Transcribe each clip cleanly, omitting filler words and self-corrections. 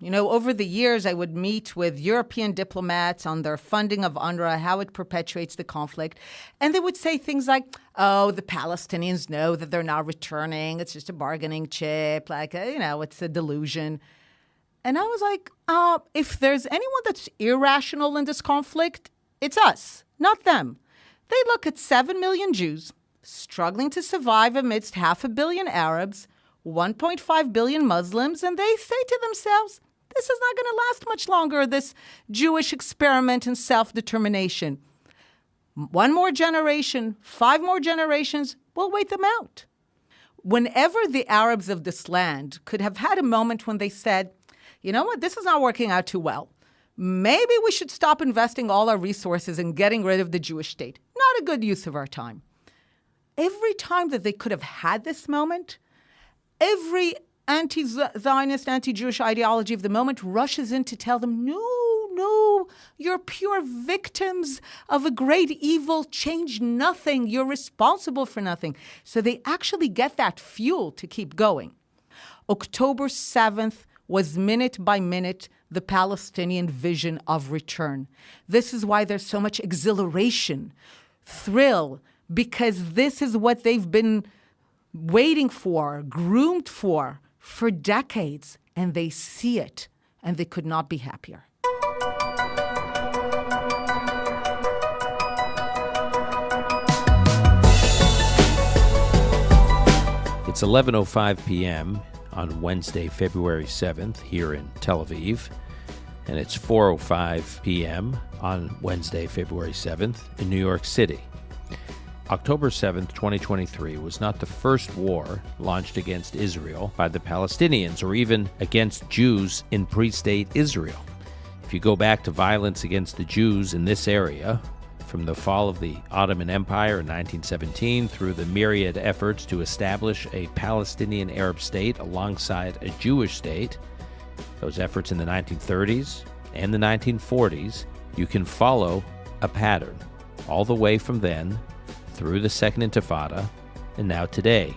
Over the years, I would meet with European diplomats on their funding of UNRWA, how it perpetuates the conflict. And they would say things like, oh, the Palestinians know that they're not returning. It's just a bargaining chip. It's a delusion. And I was like, if there's anyone that's irrational in this conflict, it's us, not them. They look at 7 million Jews struggling to survive amidst 500 million Arabs, 1.5 billion Muslims, and they say to themselves, this is not going to last much longer, this Jewish experiment in self-determination. 1 more generation, 5 more generations, we'll wait them out. Whenever the Arabs of this land could have had a moment when they said, you know what, this is not working out too well. Maybe we should stop investing all our resources in getting rid of the Jewish state. Not a good use of our time. Every time that they could have had this moment, every anti-Zionist, anti-Jewish ideology of the moment rushes in to tell them, no, you're pure victims of a great evil, change nothing, you're responsible for nothing. So they actually get that fuel to keep going. October 7th was minute by minute the Palestinian vision of return. This is why there's so much exhilaration, thrill, because this is what they've been waiting for, groomed for decades, and they see it, and they could not be happier. It's 11:05 p.m. on Wednesday, February 7th, here in Tel Aviv, and it's 4:05 p.m. on Wednesday, February 7th in New York City. October 7th, 2023 was not the first war launched against Israel by the Palestinians or even against Jews in pre-state Israel. If you go back to violence against the Jews in this area, from the fall of the Ottoman Empire in 1917 through the myriad efforts to establish a Palestinian Arab state alongside a Jewish state, those efforts in the 1930s and the 1940s, you can follow a pattern all the way from then through the Second Intifada, and now today.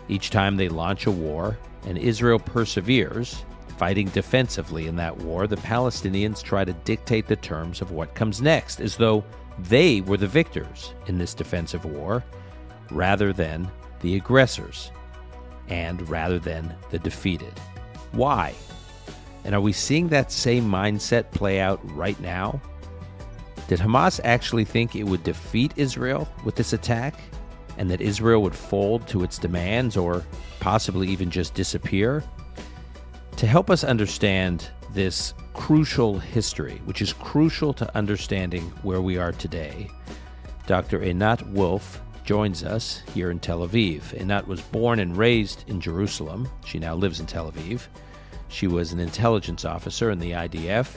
Each time they launch a war, and Israel perseveres, fighting defensively in that war, the Palestinians try to dictate the terms of what comes next, as though they were the victors in this defensive war, rather than the aggressors, and rather than the defeated. Why? And are we seeing that same mindset play out right now? Did Hamas actually think it would defeat Israel with this attack, and that Israel would fold to its demands or possibly even just disappear? To help us understand this crucial history, which is crucial to understanding where we are today, Dr. Einat Wilf joins us here in Tel Aviv. Einat was born and raised in Jerusalem. She now lives in Tel Aviv. She was an intelligence officer in the IDF.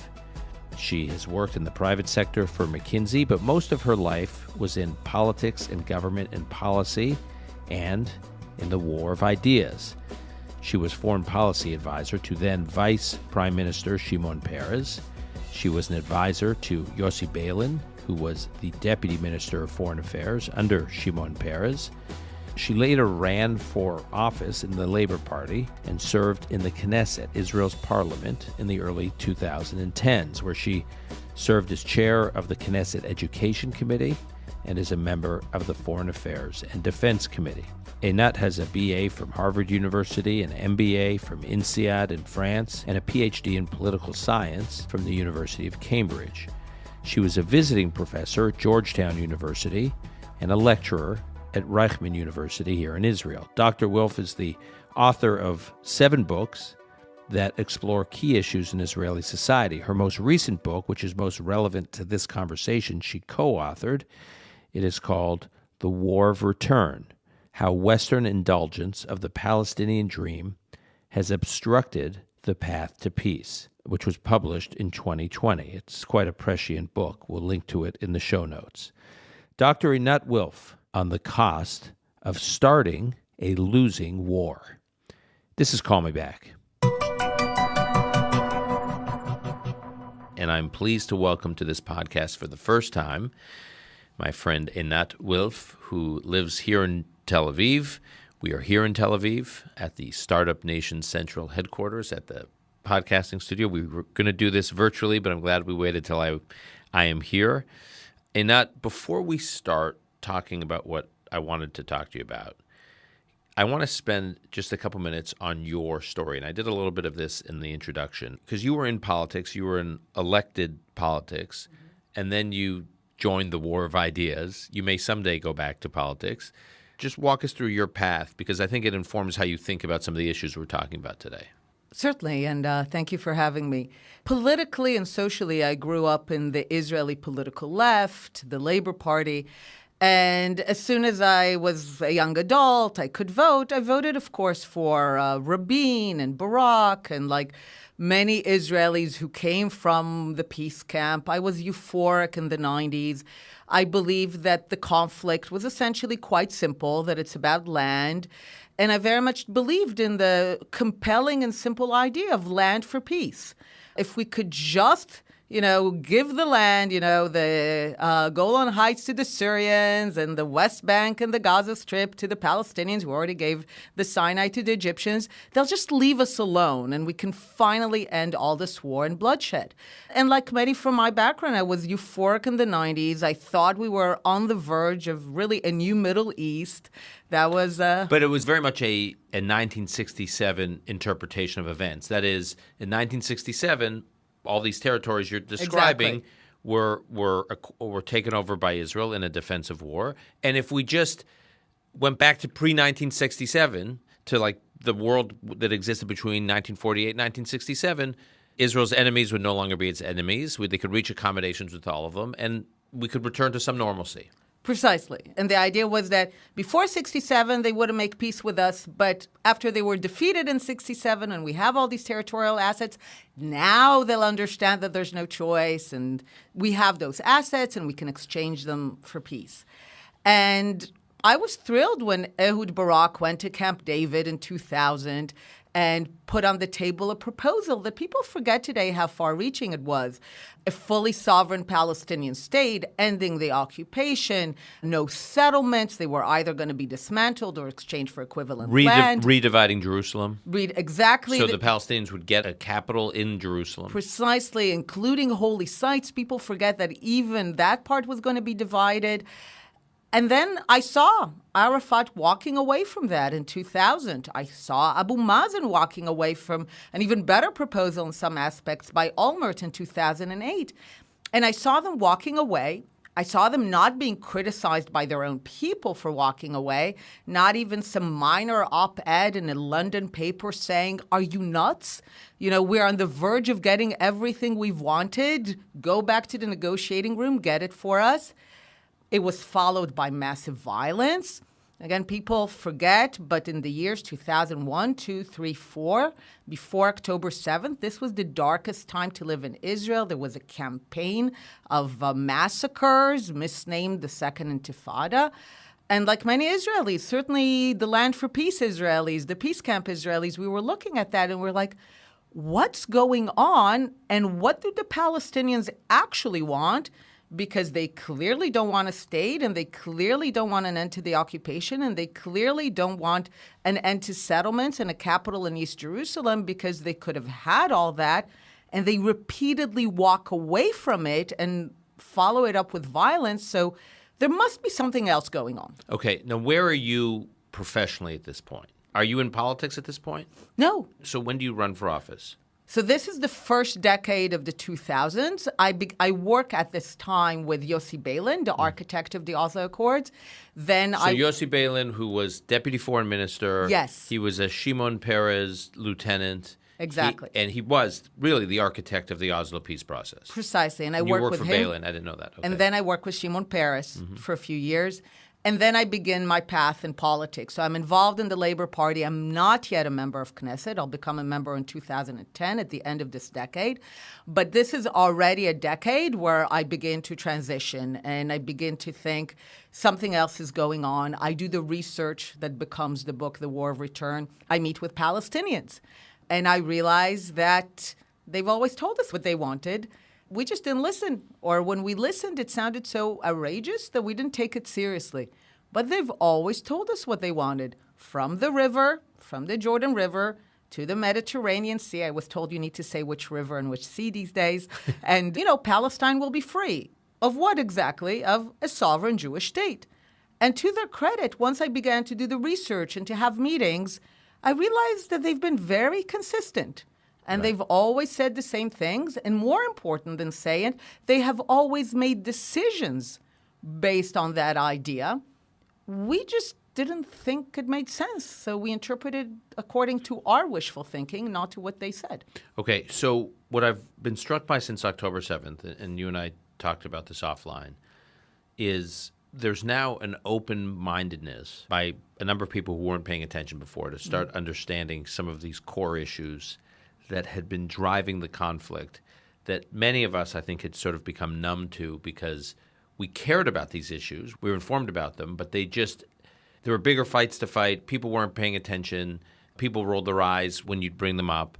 She has worked in the private sector for McKinsey, but most of her life was in politics and government and policy and in the war of ideas. She was foreign policy advisor to then Vice Prime Minister Shimon Peres. She was an advisor to Yossi Beilin, who was the Deputy Minister of Foreign Affairs under Shimon Peres. She later ran for office in the Labor Party and served in the Knesset, Israel's parliament, in the early 2010s, where she served as chair of the Knesset Education Committee and as a member of the Foreign Affairs and Defense Committee. Einat has a BA from Harvard University, an MBA from INSEAD in France, and a PhD in political science from the University of Cambridge. She was a visiting professor at Georgetown University and a lecturer at Reichman University here in Israel. Dr. Wilf is the author of 7 books that explore key issues in Israeli society. Her most recent book, which is most relevant to this conversation, she co-authored. It is called The War of Return: How Western Indulgence of the Palestinian Dream Has Obstructed the Path to Peace, which was published in 2020. It's quite a prescient book. We'll link to it in the show notes. Dr. Einat Wilf, on the cost of starting a losing war. This is Call Me Back. And I'm pleased to welcome to this podcast for the first time my friend Einat Wilf, who lives here in Tel Aviv. We are here in Tel Aviv at the Startup Nation Central headquarters at the podcasting studio. We were going to do this virtually, but I'm glad we waited till I am here. Einat, before we start talking about what I wanted to talk to you about, I want to spend just a couple minutes on your story. And I did a little bit of this in the introduction because you were in politics. You were in elected politics, and then you joined the War of Ideas. You may someday go back to politics. Just walk us through your path because I think it informs how you think about some of the issues we're talking about today. Certainly, and thank you for having me. Politically and socially, I grew up in the Israeli political left, the Labor Party. And as soon as I was a young adult, I could vote. I voted, of course, for Rabin and Barak and like many Israelis who came from the peace camp. I was euphoric in the 90s. I believed that the conflict was essentially quite simple, that it's about land. And I very much believed in the compelling and simple idea of land for peace. If we could just give the land, the Golan Heights to the Syrians and the West Bank and the Gaza Strip to the Palestinians who already gave the Sinai to the Egyptians, they'll just leave us alone and we can finally end all this war and bloodshed. And like many from my background, I was euphoric in the 90s. I thought we were on the verge of really a new Middle East. That was... But it was very much a 1967 interpretation of events. That is, in 1967... all these territories you're describing were taken over by Israel in a defensive war. And if we just went back to pre-1967, to like the world that existed between 1948 and 1967, Israel's enemies would no longer be its enemies. They could reach accommodations with all of them, and we could return to some normalcy. Precisely. And the idea was that before 67, they wouldn't make peace with us. But after they were defeated in 67 and we have all these territorial assets, now they'll understand that there's no choice. And we have those assets and we can exchange them for peace. And I was thrilled when Ehud Barak went to Camp David in 2000 and put on the table a proposal that people forget today how far-reaching it was. A fully sovereign Palestinian state, ending the occupation, no settlements. They were either going to be dismantled or exchanged for equivalent land. Redividing Jerusalem. Exactly. So the Palestinians would get a capital in Jerusalem. Precisely, including holy sites. People forget that even that part was going to be divided. And then I saw Arafat walking away from that in 2000. I saw Abu Mazen walking away from an even better proposal in some aspects by Olmert in 2008. And I saw them walking away. I saw them not being criticized by their own people for walking away, not even some minor op-ed in a London paper saying, "Are you nuts? We're on the verge of getting everything we've wanted. Go back to the negotiating room, get it for us." It was followed by massive violence. Again, people forget, but in the years 2001, 2, 3, 4, before October 7th, this was the darkest time to live in Israel. There was a campaign of massacres, misnamed the Second Intifada. And like many Israelis, certainly the Land for Peace Israelis, the peace camp Israelis, we were looking at that and we're like, what's going on and what do the Palestinians actually want? Because they clearly don't want a state and they clearly don't want an end to the occupation and they clearly don't want an end to settlements and a capital in East Jerusalem because they could have had all that and they repeatedly walk away from it and follow it up with violence. So there must be something else going on. Okay. Now, where are you professionally at this point? Are you in politics at this point? No. So when do you run for office? So this is the first decade of the 2000s. I work at this time with Yossi Beilin, the architect of the Oslo Accords. Yossi Beilin, who was deputy foreign minister. Yes. He was a Shimon Peres lieutenant. Exactly. He was really the architect of the Oslo peace process. Precisely. And I worked worked with for him. Beilin. I didn't know that. Okay. And then I worked with Shimon Peres for a few years. And then I begin my path in politics. So I'm involved in the Labor Party. I'm not yet a member of Knesset. I'll become a member in 2010 at the end of this decade. But this is already a decade where I begin to transition and I begin to think something else is going on. I do the research that becomes the book, The War of Return. I meet with Palestinians. And I realize that they've always told us what they wanted. We just didn't listen. Or when we listened, it sounded so outrageous that we didn't take it seriously. But they've always told us what they wanted. From the river, from the Jordan River, to the Mediterranean Sea. I was told you need to say which river and which sea these days. And, Palestine will be free. Of what exactly? Of a sovereign Jewish state. And to their credit, once I began to do the research and to have meetings, I realized that they've been very consistent. And they've always said the same things. And more important than saying it, they have always made decisions based on that idea. We just didn't think it made sense. So we interpreted according to our wishful thinking, not to what they said. Okay, so what I've been struck by since October 7th, and you and I talked about this offline, is there's now an open-mindedness by a number of people who weren't paying attention before to start understanding some of these core issues that had been driving the conflict that many of us, I think, had sort of become numb to because we cared about these issues. We were informed about them, but there were bigger fights to fight. People weren't paying attention. People rolled their eyes when you'd bring them up.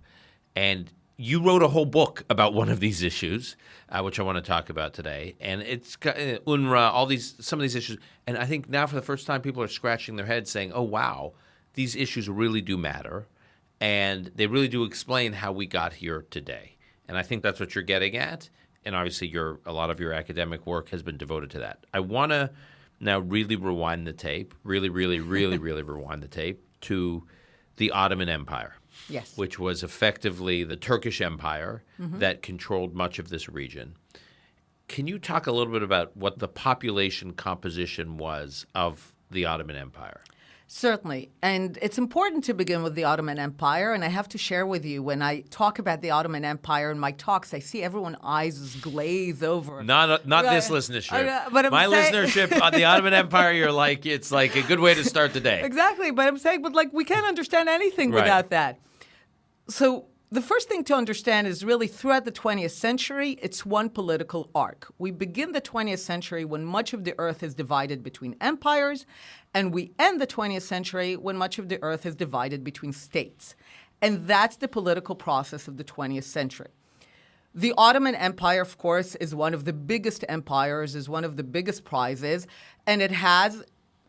And you wrote a whole book about one of these issues, which I want to talk about today. And it's got UNRWA, some of these issues. And I think now for the first time, people are scratching their heads saying, oh, wow, these issues really do matter. And they really do explain how we got here today. And I think that's what you're getting at. And obviously, a lot of your academic work has been devoted to that. I want to now really rewind the tape, really rewind the tape to the Ottoman Empire. Yes. Which was effectively the Turkish Empire that controlled much of this region. Can you talk a little bit about what the population composition was of the Ottoman Empire? Certainly. And it's important to begin with the Ottoman Empire. And I have to share with you, when I talk about the Ottoman Empire in my talks, I see everyone's eyes glaze over. Not this listenership. But my listenership on the Ottoman Empire, it's like a good way to start the day. Exactly. But I'm saying, we can't understand anything without that. So the first thing to understand is really throughout the 20th century, it's one political arc. We begin the 20th century when much of the earth is divided between empires, and we end the 20th century when much of the earth is divided between states. And that's the political process of the 20th century. The Ottoman Empire, of course, is one of the biggest empires, is one of the biggest prizes, and it has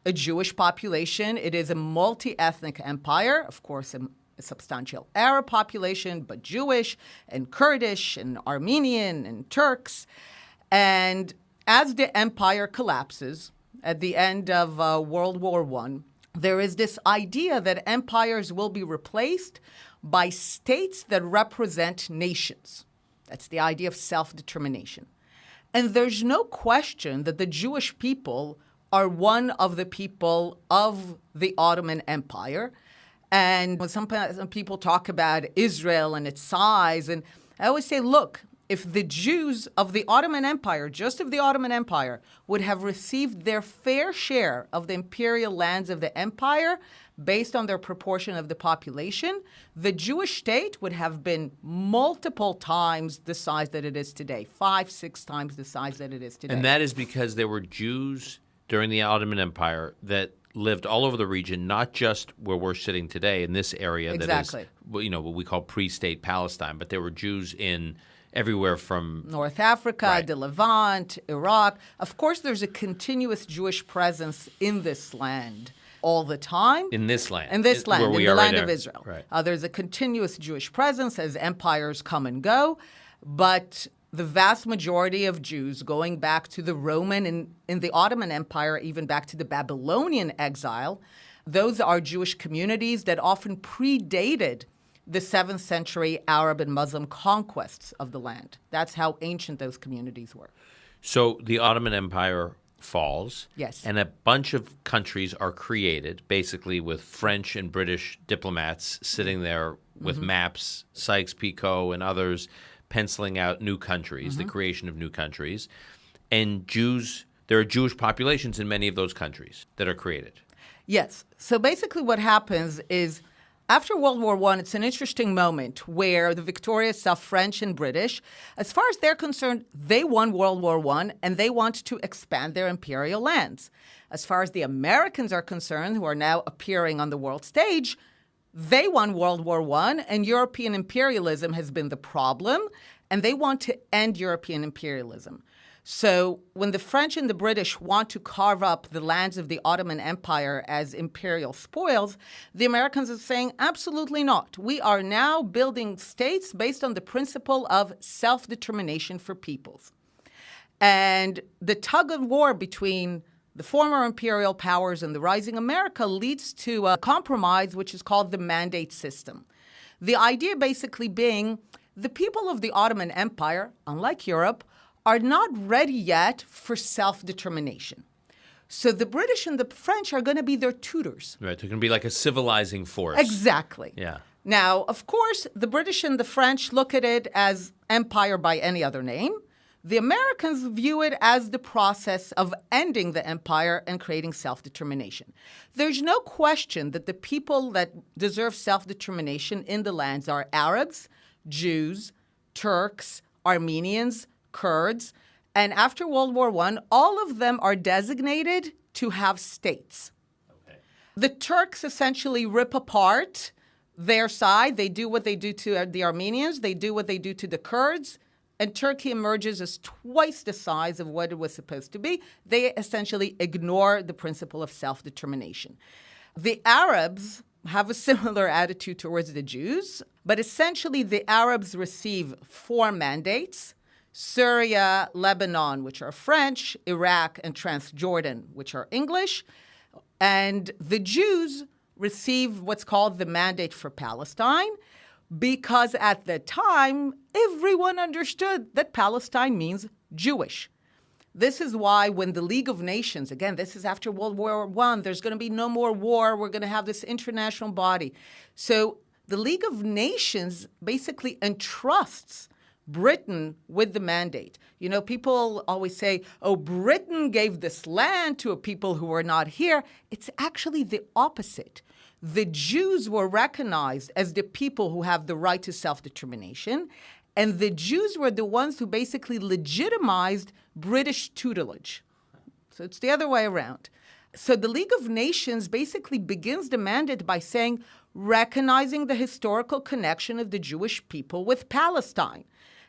a Jewish population. It is a multi-ethnic empire, of course, a substantial Arab population, but Jewish and Kurdish and Armenian and Turks. And as the empire collapses at the end of World War I, there is this idea that empires will be replaced by states that represent nations. That's the idea of self-determination. And there's no question that the Jewish people are one of the people of the Ottoman Empire. And when some people talk about Israel and its size, and I always say, look, if the Jews of the Ottoman Empire, just of the Ottoman Empire, would have received their fair share of the imperial lands of the empire based on their proportion of the population, the Jewish state would have been multiple times the size that it is today, 5-6 times the size that it is today. And that is because there were Jews during the Ottoman Empire that lived all over the region, not just where we're sitting today in this area that is, what we call pre-state Palestine, but there were Jews in everywhere from North Africa, the Levant, Iraq. Of course, there's a continuous Jewish presence in this land all the time. In this land. In this land, in the land of Israel. Right. There's a continuous Jewish presence as empires come and go, but the vast majority of Jews, going back to the Roman and in the Ottoman Empire, even back to the Babylonian exile, those are Jewish communities that often predated the 7th century Arab and Muslim conquests of the land. That's how ancient those communities were. So the Ottoman Empire falls. Yes. And a bunch of countries are created, basically with French and British diplomats sitting there with maps, Sykes-Picot and others, penciling out new countries, the creation of new countries. And there are Jewish populations in many of those countries that are created. Yes. So basically what happens is after World War I, it's an interesting moment where the victorious French and British, as far as they're concerned, they won World War I and they want to expand their imperial lands. As far as the Americans are concerned, who are now appearing on the world stage, they won World War I, and European imperialism has been the problem, and they want to end European imperialism. So when the French and the British want to carve up the lands of the Ottoman Empire as imperial spoils, the Americans are saying, absolutely not. We are now building states based on the principle of self-determination for peoples. And the tug of war between the former imperial powers and the rising America leads to a compromise which is called the mandate system. The idea basically being the people of the Ottoman Empire, unlike Europe, are not ready yet for self-determination. So the British and the French are going to be their tutors. Right, they're going to be like a civilizing force. Exactly. Yeah. Now, of course, the British and the French look at it as empire by any other name. The Americans view it as the process of ending the empire and creating self-determination. There's no question that the people that deserve self-determination in the lands are Arabs, Jews, Turks, Armenians, Kurds, and after World War I, all of them are designated to have states. Okay. The Turks essentially rip apart their side. They do what they do to the Armenians. They do what they do to the Kurds. And Turkey emerges as twice the size of what it was supposed to be. They essentially ignore the principle of self-determination. The Arabs have a similar attitude towards the Jews, but essentially the Arabs receive 4 mandates: Syria, Lebanon, which are French, Iraq, and Transjordan, which are English. And the Jews receive what's called the Mandate for Palestine, because at the time, everyone understood that Palestine means Jewish. This is why when the League of Nations, again, this is after World War I, there's going to be no more war, we're going to have this international body. So the League of Nations basically entrusts Britain with the mandate. You know, people always say, oh, Britain gave this land to a people who were not here. It's actually the opposite. The Jews were recognized as the people who have the right to self-determination, and the Jews were the ones who basically legitimized British tutelage. So it's the other way around. So the League of Nations basically begins the mandate by saying, recognizing the historical connection of the Jewish people with Palestine.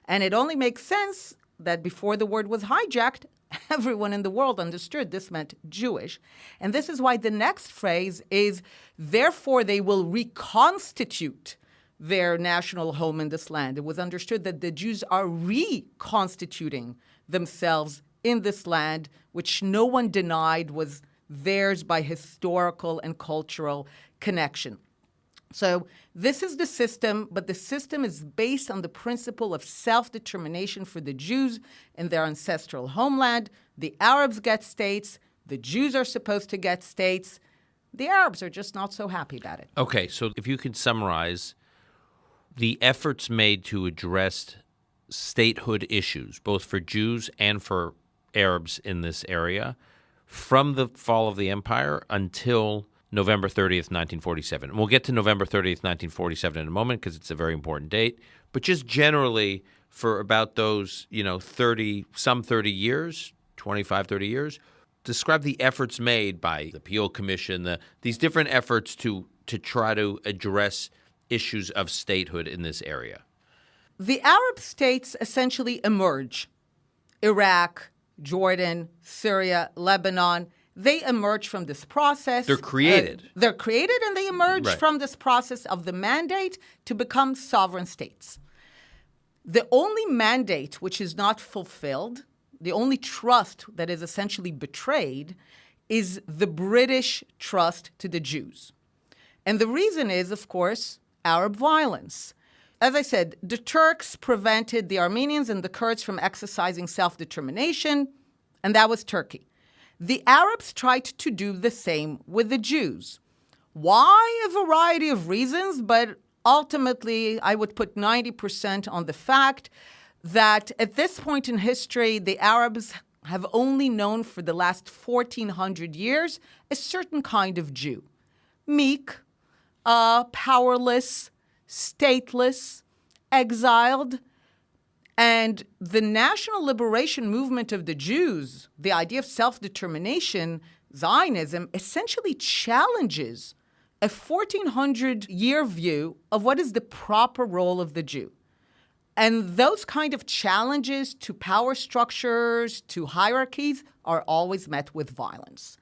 And it only makes sense that before the word was hijacked, everyone in the world understood this meant Jewish. And this is why the next phrase is, therefore they will reconstitute their national home in this land. It was understood that the Jews are reconstituting themselves in this land, which no one denied was theirs by historical and cultural connection. So this is the system, but the system is based on the principle of self-determination for the Jews in their ancestral homeland. The Arabs get states. The Jews are supposed to get states. The Arabs are just not so happy about it. Okay, so if you could summarize the efforts made to address statehood issues, both for Jews and for Arabs in this area, from the fall of the empire until November 30th, 1947. And we'll get to November 30th, 1947 in a moment because it's a very important date. But just generally for about those, 30 years, 25, 30 years, describe the efforts made by the Peel Commission, these different efforts to try to address issues of statehood in this area. The Arab states essentially emerge. Iraq, Jordan, Syria, Lebanon, they emerge from this process. They're created. They're created and they emerge from this process of the mandate to become sovereign states. The only mandate which is not fulfilled, the only trust that is essentially betrayed, is the British trust to the Jews. And the reason is, of course, Arab violence. As I said, the Turks prevented the Armenians and the Kurds from exercising self-determination, and that was Turkey. The Arabs tried to do the same with the Jews. Why? A variety of reasons, but ultimately I would put 90% on the fact that at this point in history, the Arabs have only known for the last 1,400 years a certain kind of Jew. Meek, powerless, stateless, exiled. And the national liberation movement of the Jews, the idea of self-determination, Zionism, essentially challenges a 1,400-year view of what is the proper role of the Jew. And those kind of challenges to power structures, to hierarchies, are always met with violence.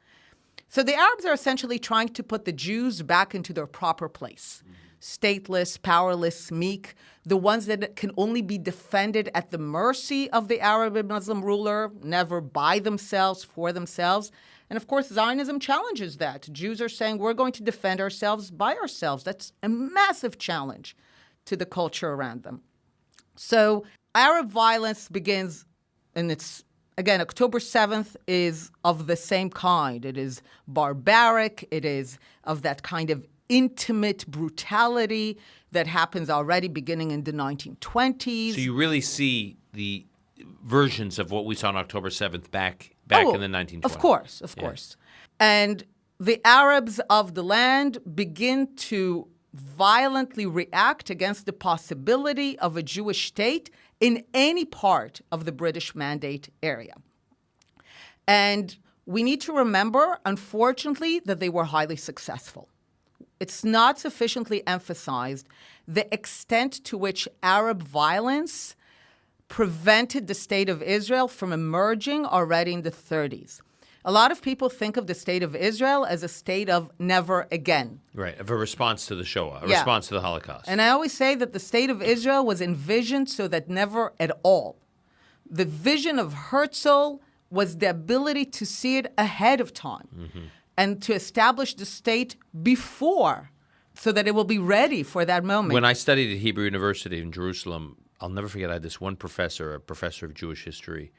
So the Arabs are essentially trying to put the Jews back into their proper place. Stateless, powerless, meek, the ones that can only be defended at the mercy of the Arab and Muslim ruler, never by themselves, for themselves. And of course, Zionism challenges that. Jews are saying, we're going to defend ourselves by ourselves. That's a massive challenge to the culture around them. So Arab violence begins, and it's, again, October 7th is of the same kind. It is barbaric. It is of that kind of intimate brutality that happens already beginning in the 1920s. So you really see the versions of what we saw on October 7th back in the 1920s. Of course. And the Arabs of the land begin to violently react against the possibility of a Jewish state in any part of the British Mandate area. And we need to remember, unfortunately, that they were highly successful. It's not sufficiently emphasized the extent to which Arab violence prevented the state of Israel from emerging already in the 30s. A lot of people think of the state of Israel as a state of never again. Right, of a response to the Shoah, a response to the Holocaust. And I always say that the state of Israel was envisioned so that never at all. The vision of Herzl was the ability to see it ahead of time and to establish the state before so that it will be ready for that moment. When I studied at Hebrew University in Jerusalem, I'll never forget, I had this one professor, a professor of Jewish history.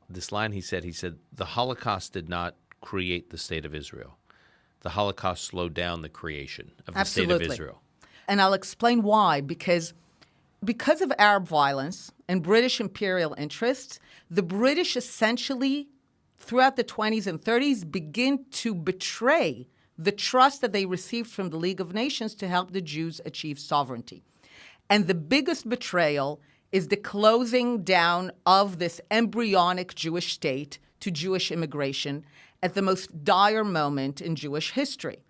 This line he said, the Holocaust did not create the state of Israel. The Holocaust slowed down the creation of the state of Israel. And I'll explain why. Because of Arab violence and British imperial interests, the British essentially, throughout the 20s and 30s, begin to betray the trust that they received from the League of Nations to help the Jews achieve sovereignty. And the biggest betrayal is the closing down of this embryonic Jewish state to Jewish immigration at the most dire moment in Jewish history.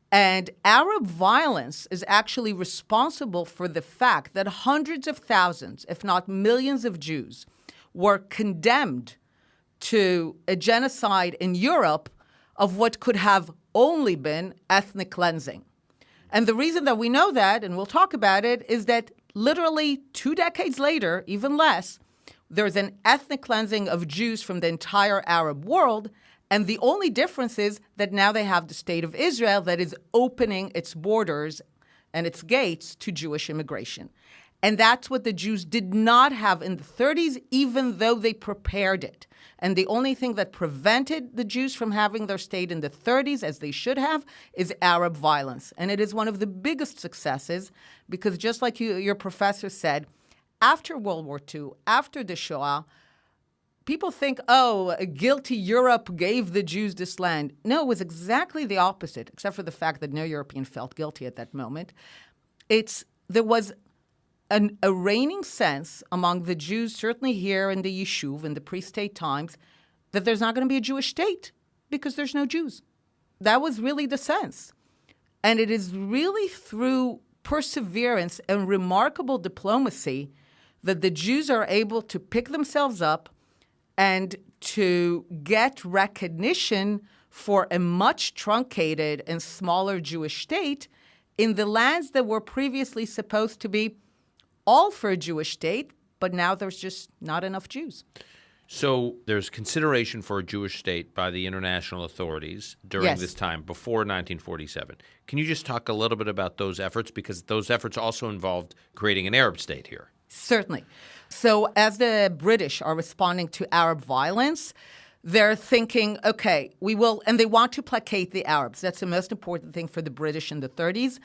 And Arab violence is actually responsible for the fact that hundreds of thousands, if not millions of Jews, were condemned to a genocide in Europe of what could have only been ethnic cleansing. And the reason that we know that, and we'll talk about it, is that literally 2 decades later, even less, there's an ethnic cleansing of Jews from the entire Arab world. And the only difference is that now they have the state of Israel that is opening its borders and its gates to Jewish immigration. And that's what the Jews did not have in the 30s, even though they prepared it. And the only thing that prevented the Jews from having their state in the 30s, as they should have, is Arab violence. And it is one of the biggest successes because just like your professor said, after World War II, after the Shoah, people think, a guilty Europe gave the Jews this land. No, it was exactly the opposite, except for the fact that no European felt guilty at that moment. There was a reigning sense among the Jews, certainly here in the Yishuv, in the pre-state times, that there's not going to be a Jewish state because there's no Jews. That was really the sense. And it is really through perseverance and remarkable diplomacy that the Jews are able to pick themselves up and to get recognition for a much truncated and smaller Jewish state in the lands that were previously supposed to be all for a Jewish state, but now there's just not enough Jews. So there's consideration for a Jewish state by the international authorities during this time, before 1947. Can you just talk a little bit about those efforts? Because those efforts also involved creating an Arab state here. Certainly. So as the British are responding to Arab violence, they're thinking, okay, we will, and they want to placate the Arabs. That's the most important thing for the British in the 30s.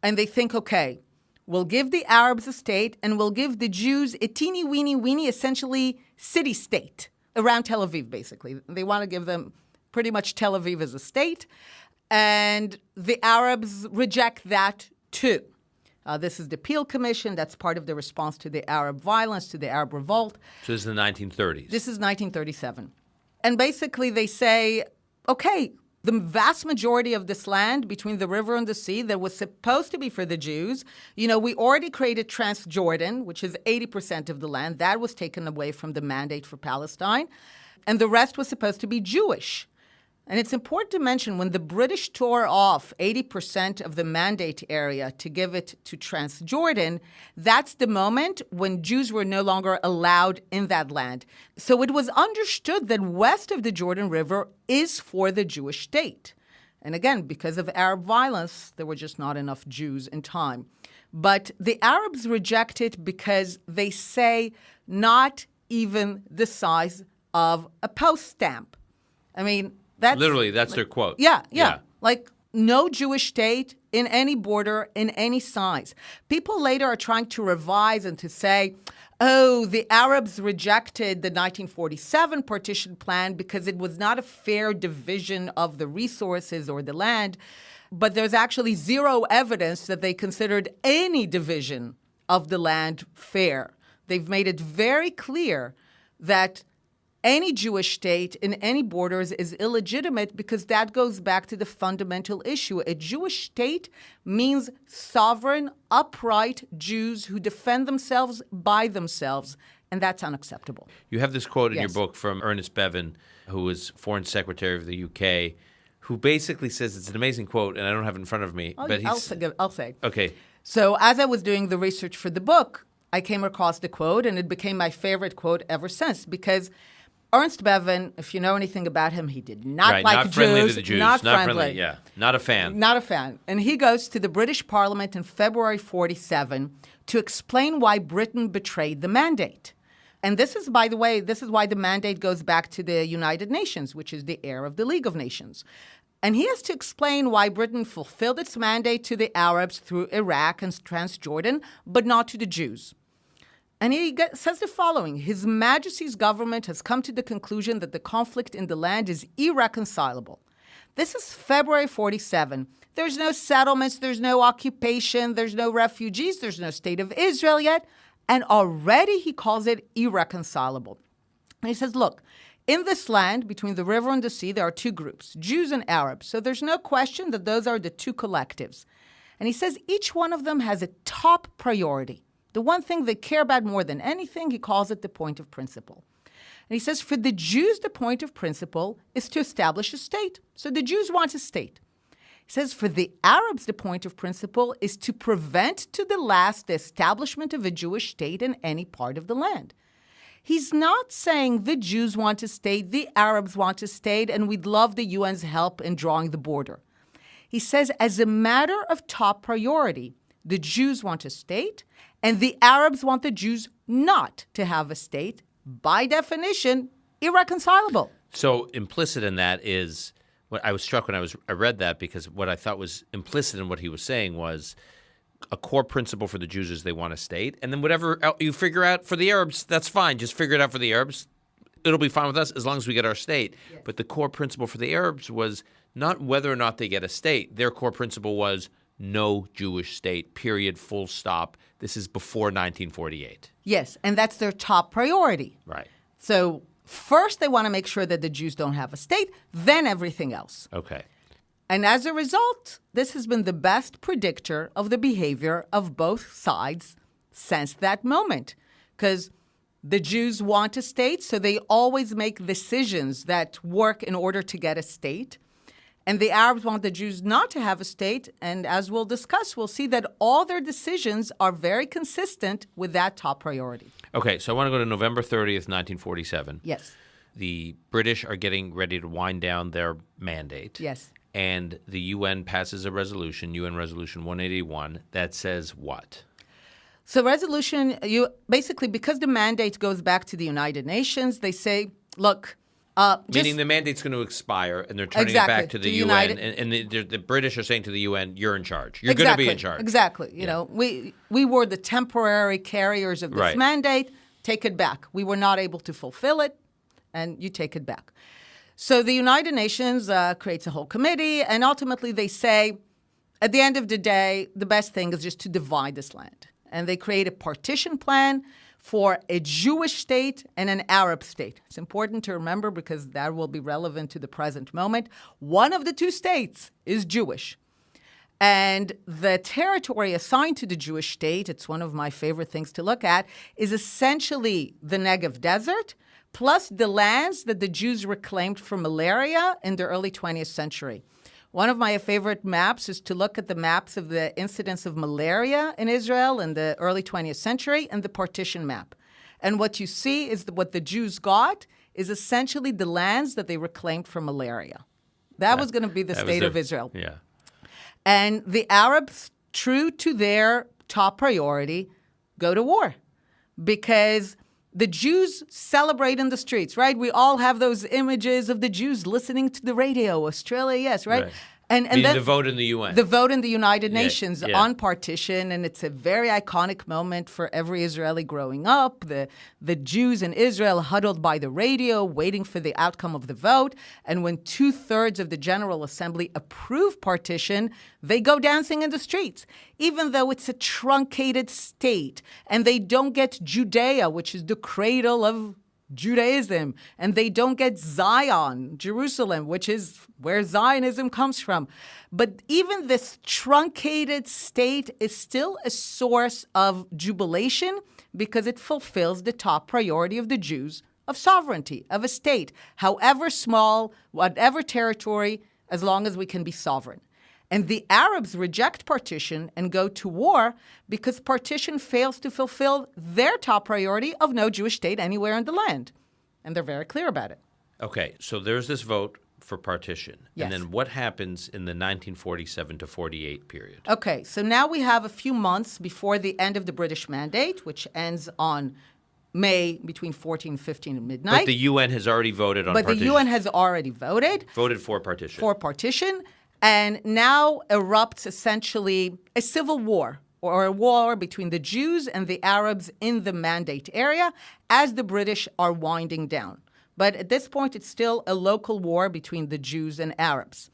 And they think, okay, we'll give the Arabs a state and we'll give the Jews a teeny weeny, essentially city-state around Tel Aviv, basically. They want to give them pretty much Tel Aviv as a state. And the Arabs reject that too. This is the Peel Commission. That's part of the response to the Arab violence, to the Arab revolt. So this is the 1930s. This is 1937. And basically they say, okay, The vast majority of this land between the river and the sea that was supposed to be for the Jews, we already created Transjordan, which is 80% of the land. That was taken away from the mandate for Palestine. And the rest was supposed to be Jewish. And it's important to mention when the British tore off 80% of the mandate area to give it to Transjordan, that's the moment when Jews were no longer allowed in that land. So it was understood that west of the Jordan River is for the Jewish state. And again, because of Arab violence, there were just not enough Jews in time. But the Arabs reject it because they say not even the size of a post stamp. I mean, that's their quote. Yeah. Like no Jewish state in any border, in any size. People later are trying to revise and to say, the Arabs rejected the 1947 partition plan because it was not a fair division of the resources or the land. But there's actually zero evidence that they considered any division of the land fair. They've made it very clear that any Jewish state in any borders is illegitimate because that goes back to the fundamental issue. A Jewish state means sovereign, upright Jews who defend themselves by themselves, and that's unacceptable. You have this quote in your book from Ernest Bevin, who was Foreign Secretary of the UK, who basically says, it's an amazing quote, and I don't have it in front of me. I'll say. Okay. So as I was doing the research for the book, I came across the quote, and it became my favorite quote ever since, because Ernst Bevin, if you know anything about him, he did not like not friendly Jews. To the Jews. Not friendly, yeah. Not a fan. Not a fan. And he goes to the British Parliament in February 1947 to explain why Britain betrayed the mandate. And this is, by the way, why the mandate goes back to the United Nations, which is the heir of the League of Nations. And he has to explain why Britain fulfilled its mandate to the Arabs through Iraq and Transjordan, but not to the Jews. And he says the following: His Majesty's government has come to the conclusion that the conflict in the land is irreconcilable. This is February 1947. There's no settlements, there's no occupation, there's no refugees, there's no state of Israel yet. And already he calls it irreconcilable. And he says, look, in this land, between the river and the sea, there are two groups, Jews and Arabs. So there's no question that those are the two collectives. And he says each one of them has a top priority. The one thing they care about more than anything, he calls it the point of principle. And he says for the Jews, the point of principle is to establish a state. So the Jews want a state. He says for the Arabs, the point of principle is to prevent to the last the establishment of a Jewish state in any part of the land. He's not saying the Jews want a state, the Arabs want a state, and we'd love the UN's help in drawing the border. He says as a matter of top priority, the Jews want a state, and the Arabs want the Jews not to have a state. By definition, irreconcilable. So implicit in that is what I was struck when I read that, because what I thought was implicit in what he was saying was a core principle for the Jews is they want a state, and then whatever you figure out for the Arabs, that's fine. Just figure it out for the Arabs. It'll be fine with us as long as we get our state. Yes. But the core principle for the Arabs was not whether or not they get a state. Their core principle was no Jewish state, period, full stop. This is before 1948. Yes, and that's their top priority. Right. So first they want to make sure that the Jews don't have a state, then everything else. Okay. And as a result, this has been the best predictor of the behavior of both sides since that moment. Because the Jews want a state, so they always make decisions that work in order to get a state. And the Arabs want the Jews not to have a state. And as we'll discuss, we'll see that all their decisions are very consistent with that top priority. Okay, so I want to go to November 30th, 1947. Yes. The British are getting ready to wind down their mandate. Yes. And the UN passes a resolution, UN Resolution 181, that says what? So basically, because the mandate goes back to the United Nations, they say, look, meaning the mandate's going to expire, and they're turning it back to the UN, and the British are saying to the UN, "You're in charge. You're going to be in charge." Exactly. You know, we were the temporary carriers of this mandate. Take it back. We were not able to fulfill it, and you take it back. So the United Nations creates a whole committee, and ultimately they say, at the end of the day, the best thing is just to divide this land. And they create a partition plan for a Jewish state and an Arab state. It's important to remember because that will be relevant to the present moment. One of the two states is Jewish. And the territory assigned to the Jewish state, it's one of my favorite things to look at, is essentially the Negev Desert, plus the lands that the Jews reclaimed from malaria in the early 20th century. One of my favorite maps is to look at the maps of the incidence of malaria in Israel in the early 20th century and the partition map. And what you see is that what the Jews got is essentially the lands that they reclaimed from malaria. That was going to be the state of Israel. Yeah. And the Arabs, true to their top priority, go to war because the Jews celebrate in the streets, right? We all have those images of the Jews listening to the radio, Australia, yes, right? And then the vote in the UN. The vote in the United Nations on partition, and it's a very iconic moment for every Israeli growing up. The Jews in Israel huddled by the radio, waiting for the outcome of the vote. And when 2/3 of the General Assembly approve partition, they go dancing in the streets, even though it's a truncated state. And they don't get Judea, which is the cradle of Judaism, and they don't get Zion, Jerusalem, which is where Zionism comes from. But even this truncated state is still a source of jubilation because it fulfills the top priority of the Jews of sovereignty, of a state, however small, whatever territory, as long as we can be sovereign. And the Arabs reject partition and go to war because partition fails to fulfill their top priority of no Jewish state anywhere in the land. And they're very clear about it. Okay, so there's this vote for partition. Yes. And then what happens in the 1947 to 48 period? Okay, so now we have a few months before the end of the British Mandate, which ends on May between 14 and 15 at midnight. But the UN has already voted on partition. But the UN has already voted. Voted for partition. For partition. And now erupts essentially a civil war or a war between the Jews and the Arabs in the Mandate area as the British are winding down. But at this point, it's still a local war between the Jews and Arabs.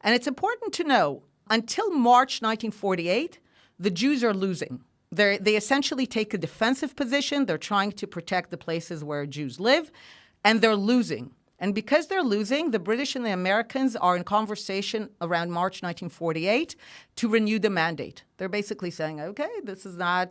And it's important to know, until March 1948, the Jews are losing. They essentially take a defensive position. They're trying to protect the places where Jews live, and they're losing. And because they're losing, the British and the Americans are in conversation around March 1948 to renew the mandate. They're basically saying, okay, this is not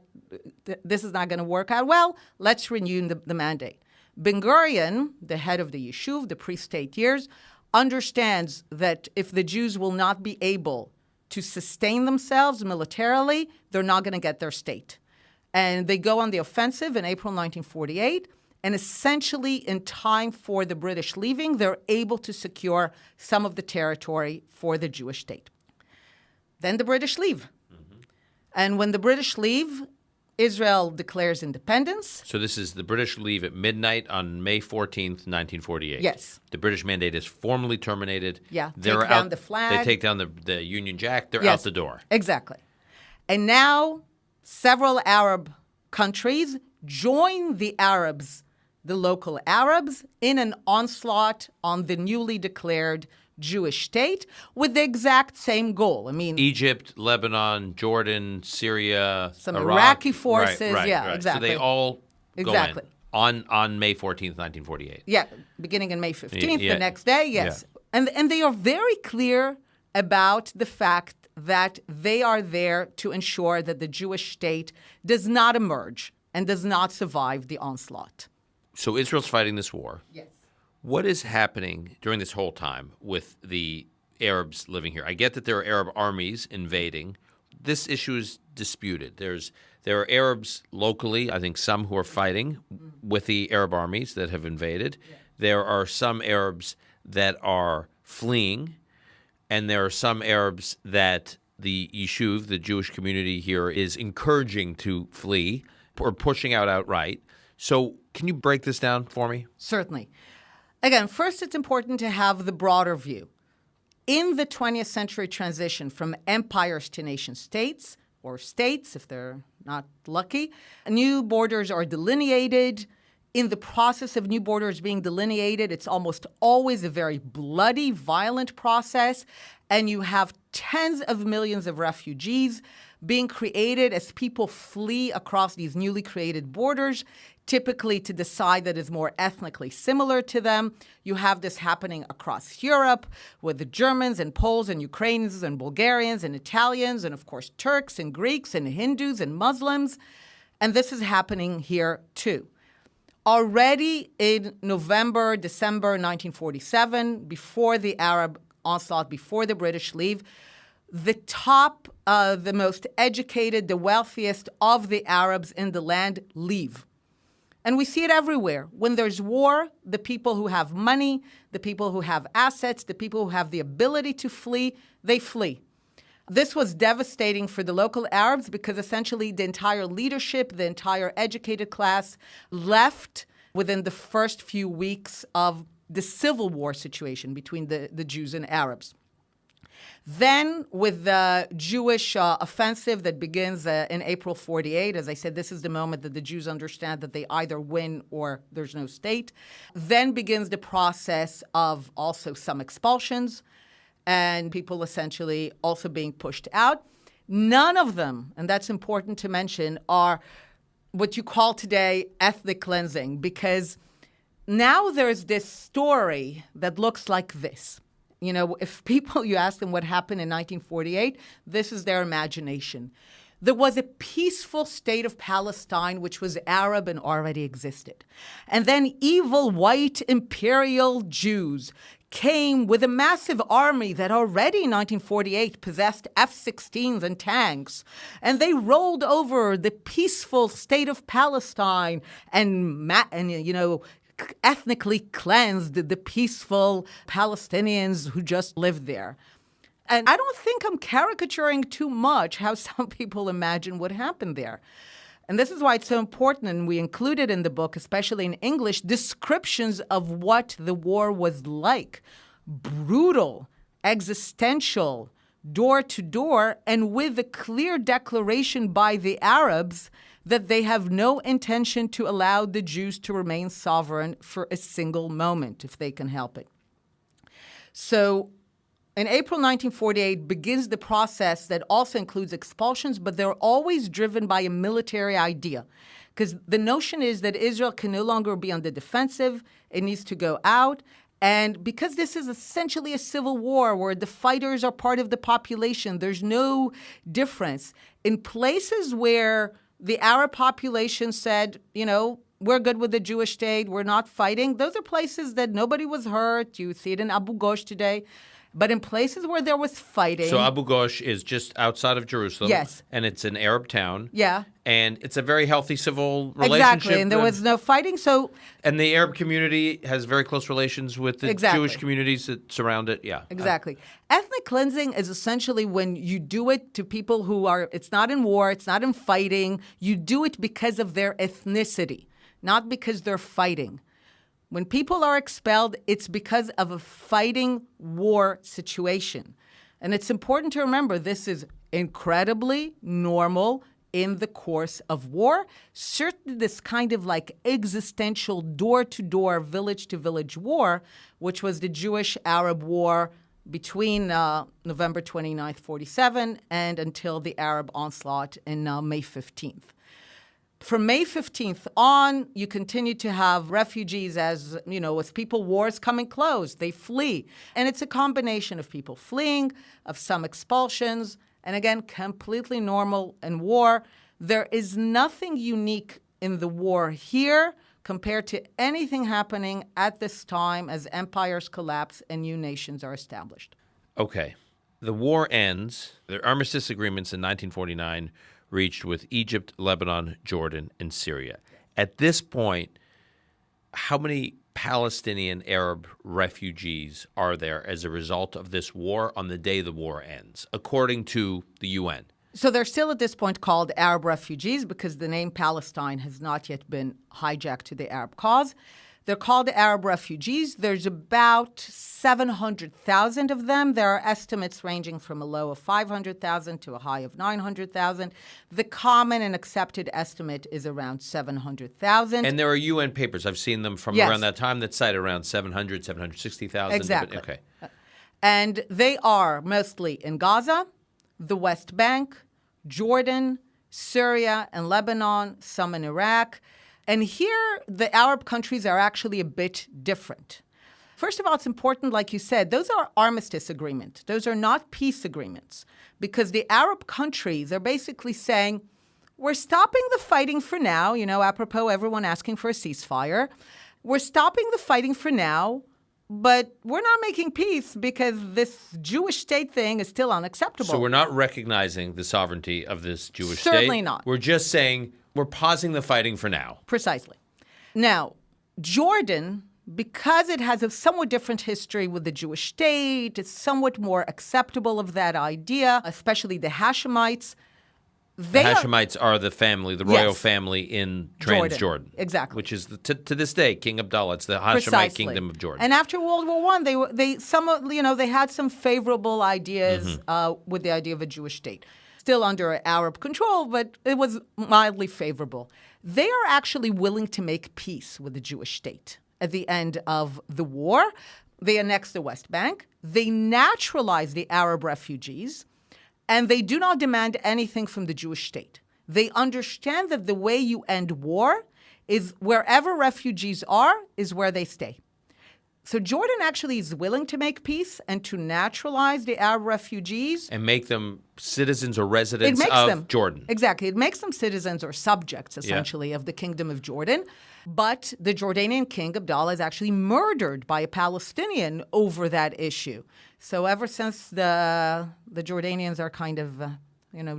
going to work out well. Let's renew the mandate. Ben-Gurion, the head of the Yishuv, the pre-state years, understands that if the Jews will not be able to sustain themselves militarily, they're not going to get their state. And they go on the offensive in April 1948. And essentially, in time for the British leaving, they're able to secure some of the territory for the Jewish state. Then the British leave. Mm-hmm. And when the British leave, Israel declares independence. So this is the British leave at midnight on May 14th, 1948. Yes. The British mandate is formally terminated. Yeah, take down the flag. They take down the Union Jack. They're out the door. Exactly. And now several Arab countries join the Arabs, the local Arabs, in an onslaught on the newly declared Jewish state with the exact same goal. I mean, Egypt, Lebanon, Jordan, Syria, some Iraq. Iraqi forces. Right. Exactly. So they all go in on May 14th, 1948. Yeah, beginning in May 15th, the next day, yes. Yeah. And they are very clear about the fact that they are there to ensure that the Jewish state does not emerge and does not survive the onslaught. So Israel's fighting this war. Yes. What is happening during this whole time with the Arabs living here? I get that there are Arab armies invading. This issue is disputed. There are Arabs locally, I think some who are fighting with the Arab armies that have invaded. Yeah. There are some Arabs that are fleeing, and there are some Arabs that the Yishuv, the Jewish community here, is encouraging to flee or pushing out outright. So can you break this down for me? Certainly. Again, first, it's important to have the broader view. In the 20th century transition from empires to nation states, or states if they're not lucky, new borders are delineated. In the process of new borders being delineated, it's almost always a very bloody, violent process. and you have tens of millions of refugees being created as people flee across these newly created borders, typically to the side that is more ethnically similar to them. You have this happening across Europe with the Germans and Poles and Ukrainians and Bulgarians and Italians and, of course, Turks and Greeks and Hindus and Muslims. And this is happening here, too. Already in November, December 1947, before the Arab onslaught, before the British leave, the top, the most educated, the wealthiest of the Arabs in the land leave. And we see it everywhere. When there's war, the people who have money, the people who have assets, the people who have the ability to flee, they flee. This was devastating for the local Arabs because essentially the entire leadership, the entire educated class left within the first few weeks of the civil war situation between the Jews and Arabs. Then, with the Jewish offensive that begins in April 48, as I said, this is the moment that the Jews understand that they either win or there's no state. Then begins the process of also some expulsions and people essentially also being pushed out. None of them, and that's important to mention, are what you call today ethnic cleansing, because now there's this story that looks like this. You know, if people, you ask them what happened in 1948, this is their imagination. There was a peaceful state of Palestine, which was Arab and already existed. And then evil white imperial Jews came with a massive army that already in 1948 possessed F-16s and tanks. And they rolled over the peaceful state of Palestine and ethnically cleansed the peaceful Palestinians who just lived there. And I don't think I'm caricaturing too much how some people imagine what happened there. And this is why it's so important, and we included in the book, especially in English, descriptions of what the war was like. Brutal, existential, door to door, and with a clear declaration by the Arabs that they have no intention to allow the Jews to remain sovereign for a single moment, if they can help it. So in April 1948 begins the process that also includes expulsions, but they're always driven by a military idea. Because the notion is that Israel can no longer be on the defensive, it needs to go out. And because this is essentially a civil war where the fighters are part of the population, there's no difference. In places where the Arab population said, you know, we're good with the Jewish state, we're not fighting, those are places that nobody was hurt. You see it in Abu Ghosh today. But in places where there was fighting... So Abu Ghosh is just outside of Jerusalem. Yes. And it's an Arab town. Yeah. And it's a very healthy civil relationship. Exactly, and there was no fighting, so... And the Arab community has very close relations with the Jewish communities that surround it, yeah. Exactly. Ethnic cleansing is essentially when you do it to people who are... It's not in war, it's not in fighting. You do it because of their ethnicity, not because they're fighting. When people are expelled, it's because of a fighting war situation. And it's important to remember this is incredibly normal in the course of war. Certainly this kind of like existential door-to-door, village-to-village war, which was the Jewish-Arab war between November 29th, 47 and until the Arab onslaught in May 15th. From May 15th on, you continue to have refugees as people, wars coming close, they flee. And it's a combination of people fleeing, of some expulsions, and again, completely normal in war. There is nothing unique in the war here compared to anything happening at this time as empires collapse and new nations are established. Okay. The war ends. The armistice agreements in 1949 reached with Egypt, Lebanon, Jordan, and Syria. At this point, how many Palestinian Arab refugees are there as a result of this war on the day the war ends, according to the UN? So they're still at this point called Arab refugees because the name Palestine has not yet been hijacked to the Arab cause. They're called Arab refugees. There's about 700,000 of them. There are estimates ranging from a low of 500,000 to a high of 900,000. The common and accepted estimate is around 700,000. And there are UN papers. I've seen them from around that time that cite around 700, 760,000. Exactly. Okay. And they are mostly in Gaza, the West Bank, Jordan, Syria, and Lebanon, some in Iraq. And here, the Arab countries are actually a bit different. First of all, it's important, like you said, those are armistice agreements. Those are not peace agreements, because the Arab countries are basically saying, we're stopping the fighting for now, apropos everyone asking for a ceasefire. We're stopping the fighting for now, but we're not making peace because this Jewish state thing is still unacceptable. So we're not recognizing the sovereignty of this Jewish state? Certainly not. We're just saying we're pausing the fighting for now. Precisely. Now, Jordan, because it has a somewhat different history with the Jewish state, it's somewhat more acceptable of that idea, especially the Hashemites. The Hashemites are the family, the royal family in Transjordan. Exactly. Which is, to this day, King Abdullah. It's the Hashemite Precisely. kingdom of Jordan. And after World War I, they had some favorable ideas with the idea of a Jewish state. Still under Arab control, but it was mildly favorable. They are actually willing to make peace with the Jewish state. At the end of the war, they annexed the West Bank. They naturalized the Arab refugees. And they do not demand anything from the Jewish state. They understand that the way you end war is wherever refugees are is where they stay. So Jordan actually is willing to make peace and to naturalize the Arab refugees. And make them citizens or residents of Jordan. Exactly. It makes them citizens or subjects, essentially, of the Kingdom of Jordan. But the Jordanian king, Abdullah, is actually murdered by a Palestinian over that issue. So ever since the Jordanians are kind of,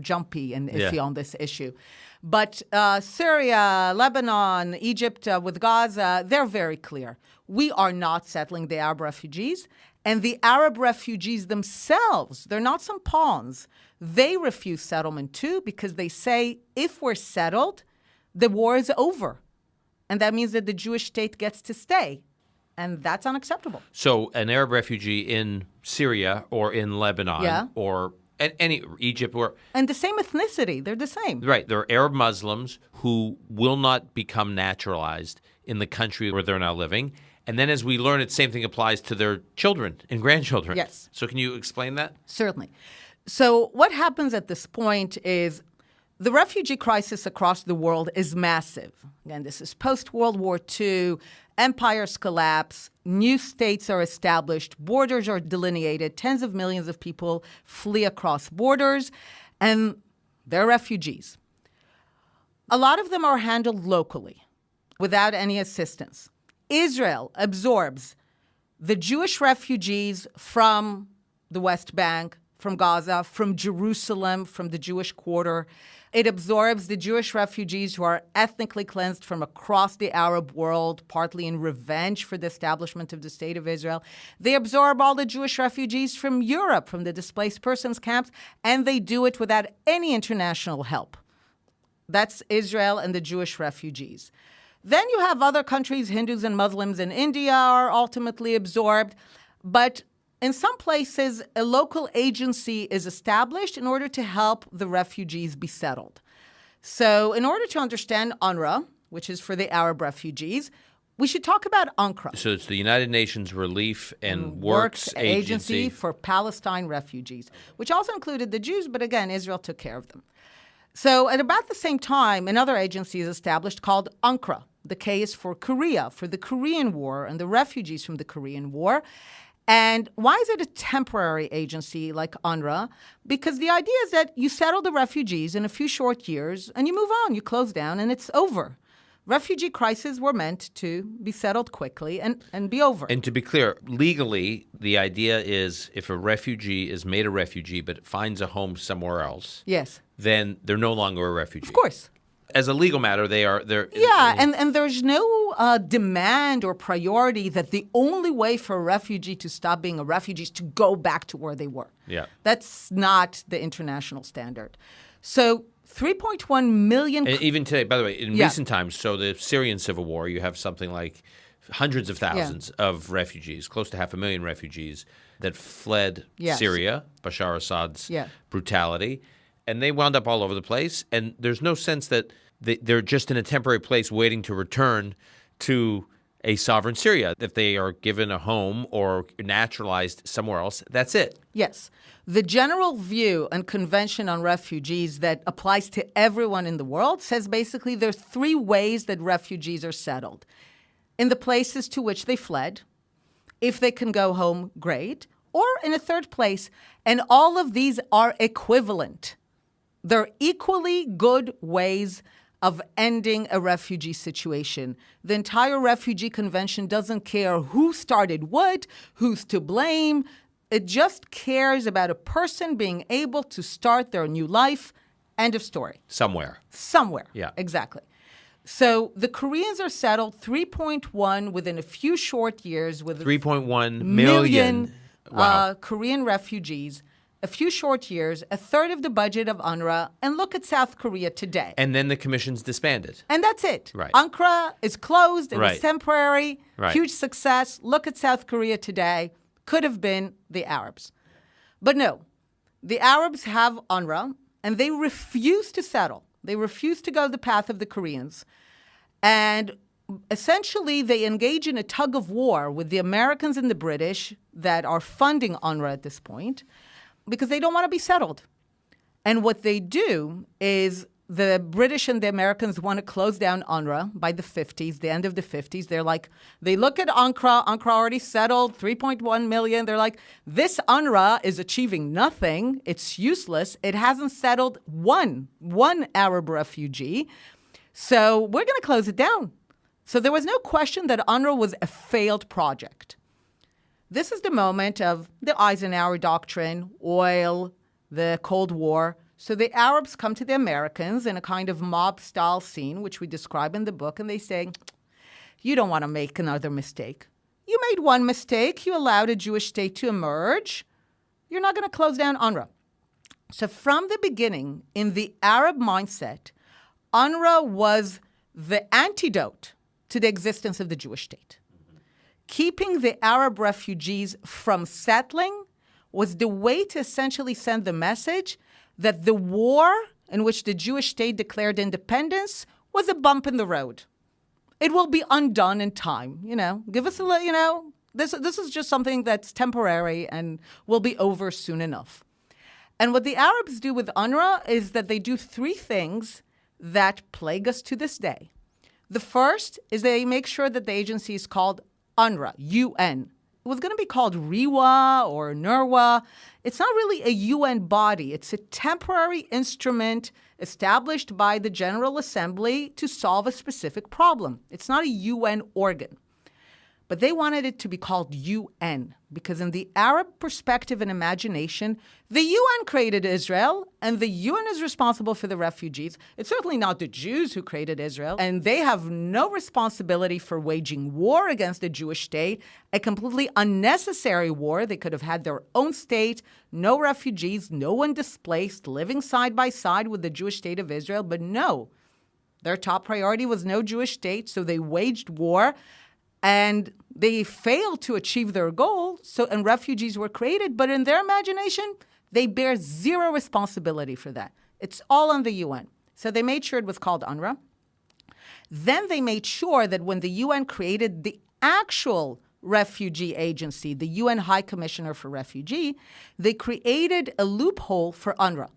jumpy and iffy on this issue. But Syria, Lebanon, Egypt with Gaza, they're very clear. We are not settling the Arab refugees. And the Arab refugees themselves, they're not some pawns. They refuse settlement too because they say if we're settled, the war is over. And that means that the Jewish state gets to stay. And that's unacceptable. So an Arab refugee in Syria or in Lebanon or any Egypt or... And the same ethnicity. They're the same. Right. They're Arab Muslims who will not become naturalized in the country where they're now living. And then as we learn, the same thing applies to their children and grandchildren. Yes. So can you explain that? Certainly. So what happens at this point is the refugee crisis across the world is massive. Again, this is post-World War II. Empires collapse. New states are established. Borders are delineated. Tens of millions of people flee across borders. And they're refugees. A lot of them are handled locally without any assistance. Israel absorbs the Jewish refugees from the West Bank, from Gaza, from Jerusalem, from the Jewish quarter. It absorbs the Jewish refugees who are ethnically cleansed from across the Arab world, partly in revenge for the establishment of the State of Israel. They absorb all the Jewish refugees from Europe, from the displaced persons camps, and they do it without any international help. That's Israel and the Jewish refugees. Then you have other countries, Hindus and Muslims in India are ultimately absorbed. But in some places, a local agency is established in order to help the refugees be settled. So in order to understand UNRWA, which is for the Arab refugees, we should talk about UNCRA. So it's the United Nations Relief and Works Agency for Palestine refugees, which also included the Jews, but again, Israel took care of them. So at about the same time, another agency is established called UNCRA. The K is for Korea, for the Korean War and the refugees from the Korean War. And why is it a temporary agency like UNRWA? Because the idea is that you settle the refugees in a few short years and you move on, you close down, and it's over. Refugee crises were meant to be settled quickly and be over. And to be clear, legally, the idea is if a refugee is made a refugee but finds a home somewhere else, yes, then they're no longer a refugee. Of course. As a legal matter, they're... Yeah, and there's no demand or priority that the only way for a refugee to stop being a refugee is to go back to where they were. Yeah. That's not the international standard. So 3.1 million... And even today, by the way, in recent times, so the Syrian civil war, you have something like hundreds of thousands of refugees, close to 500,000 refugees that fled Syria, Bashar Assad's brutality. And they wound up all over the place. And there's no sense that they're just in a temporary place waiting to return to a sovereign Syria. If they are given a home or naturalized somewhere else, that's it. Yes. The general view and convention on refugees that applies to everyone in the world says basically there are three ways that refugees are settled. In the places to which they fled, if they can go home, great, or in a third place. And all of these are equivalent. They're equally good ways of ending a refugee situation. The entire refugee convention doesn't care who started what, who's to blame. It just cares about a person being able to start their new life. End of story. Somewhere. Yeah. Exactly. So the Koreans are settled 3.1 within a few short years with 3.1 million wow. Korean refugees. A few short years, a third of the budget of UNRWA, and look at South Korea today. And then the commission's disbanded. And that's it. Right. UNRWA is closed. It right. was temporary. Right. Huge success. Look at South Korea today. Could have been the Arabs. But no, the Arabs have UNRWA, and they refuse to settle. They refuse to go the path of the Koreans. And essentially, they engage in a tug of war with the Americans and the British that are funding UNRWA at this point, because they don't want to be settled. And what they do is the British and the Americans want to close down UNRWA by the 50s, the end of the 50s. They're like, they look at UNRWA already settled, 3.1 million. They're like, this UNRWA is achieving nothing. It's useless. It hasn't settled one Arab refugee. So we're going to close it down. So there was no question that UNRWA was a failed project. This is the moment of the Eisenhower Doctrine, oil, the Cold War. So the Arabs come to the Americans in a kind of mob-style scene, which we describe in the book, and they say, you don't want to make another mistake. You made one mistake. You allowed a Jewish state to emerge. You're not going to close down UNRWA. So from the beginning, in the Arab mindset, UNRWA was the antidote to the existence of the Jewish state. Keeping the Arab refugees from settling was the way to essentially send the message that the war in which the Jewish state declared independence was a bump in the road. It will be undone in time, Give us a, this is just something that's temporary and will be over soon enough. And what the Arabs do with UNRWA is that they do three things that plague us to this day. The first is they make sure that the agency is called UNRWA, UN. It was going to be called RIWA or NURWA. It's not really a UN body. It's a temporary instrument established by the General Assembly to solve a specific problem. It's not a UN organ. But they wanted it to be called UN because in the Arab perspective and imagination, the UN created Israel and the UN is responsible for the refugees. It's certainly not the Jews who created Israel, and they have no responsibility for waging war against the Jewish state, a completely unnecessary war. They could have had their own state, no refugees, no one displaced, living side by side with the Jewish state of Israel. But no, their top priority was no Jewish state, so they waged war. And they failed to achieve their goal, and refugees were created. But in their imagination, they bear zero responsibility for that. It's all on the UN. So they made sure it was called UNRWA. Then they made sure that when the UN created the actual refugee agency, the UN High Commissioner for Refugee, they created a loophole for UNRWA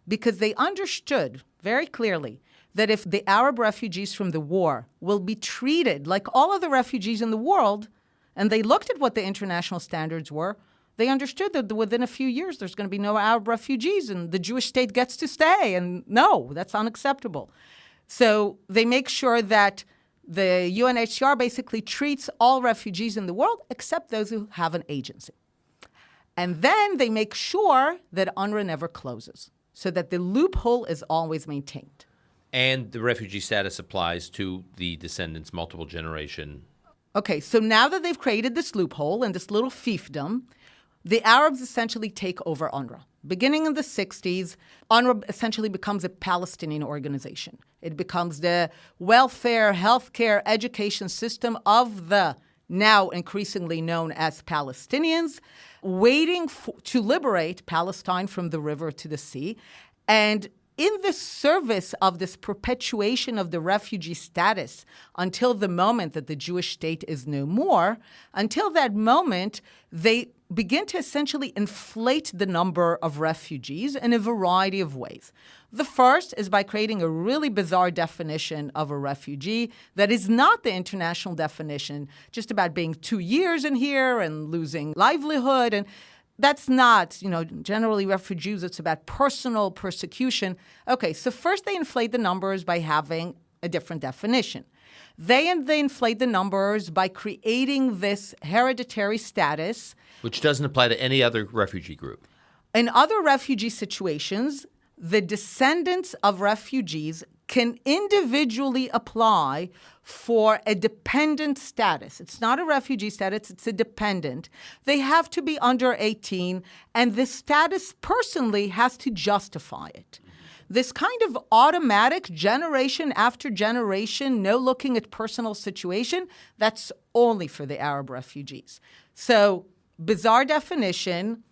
because they understood very clearly that if the Arab refugees from the war will be treated like all other refugees in the world, and they looked at what the international standards were, they understood that within a few years there's going to be no Arab refugees and the Jewish state gets to stay. And no, that's unacceptable. So they make sure that the UNHCR basically treats all refugees in the world except those who have an agency. And then they make sure that UNRWA never closes so that the loophole is always maintained. And the refugee status applies to the descendants, multiple generation. Okay, so now that they've created this loophole and this little fiefdom, the Arabs essentially take over UNRWA. Beginning in the 60s, UNRWA essentially becomes a Palestinian organization. It becomes the welfare, healthcare, education system of the now increasingly known as Palestinians, waiting to liberate Palestine from the river to the sea. And in the service of this perpetuation of the refugee status until the moment that the Jewish state is no more, until that moment, they begin to essentially inflate the number of refugees in a variety of ways. The first is by creating a really bizarre definition of a refugee that is not the international definition, just about being 2 years in here and losing livelihood. And that's not, generally refugees, it's about personal persecution. Okay, so first they inflate the numbers by having a different definition. They inflate the numbers by creating this hereditary status. Which doesn't apply to any other refugee group. In other refugee situations, the descendants of refugees can individually apply for a dependent status. It's not a refugee status, it's a dependent. They have to be under 18, and the status personally has to justify it. This kind of automatic generation after generation, no looking at personal situation, that's only for the Arab refugees. So, bizarre definition,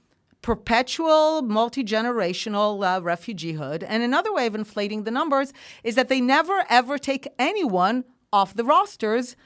perpetual multi-generational refugeehood. And another way of inflating the numbers is that they never, ever take anyone off the rosters.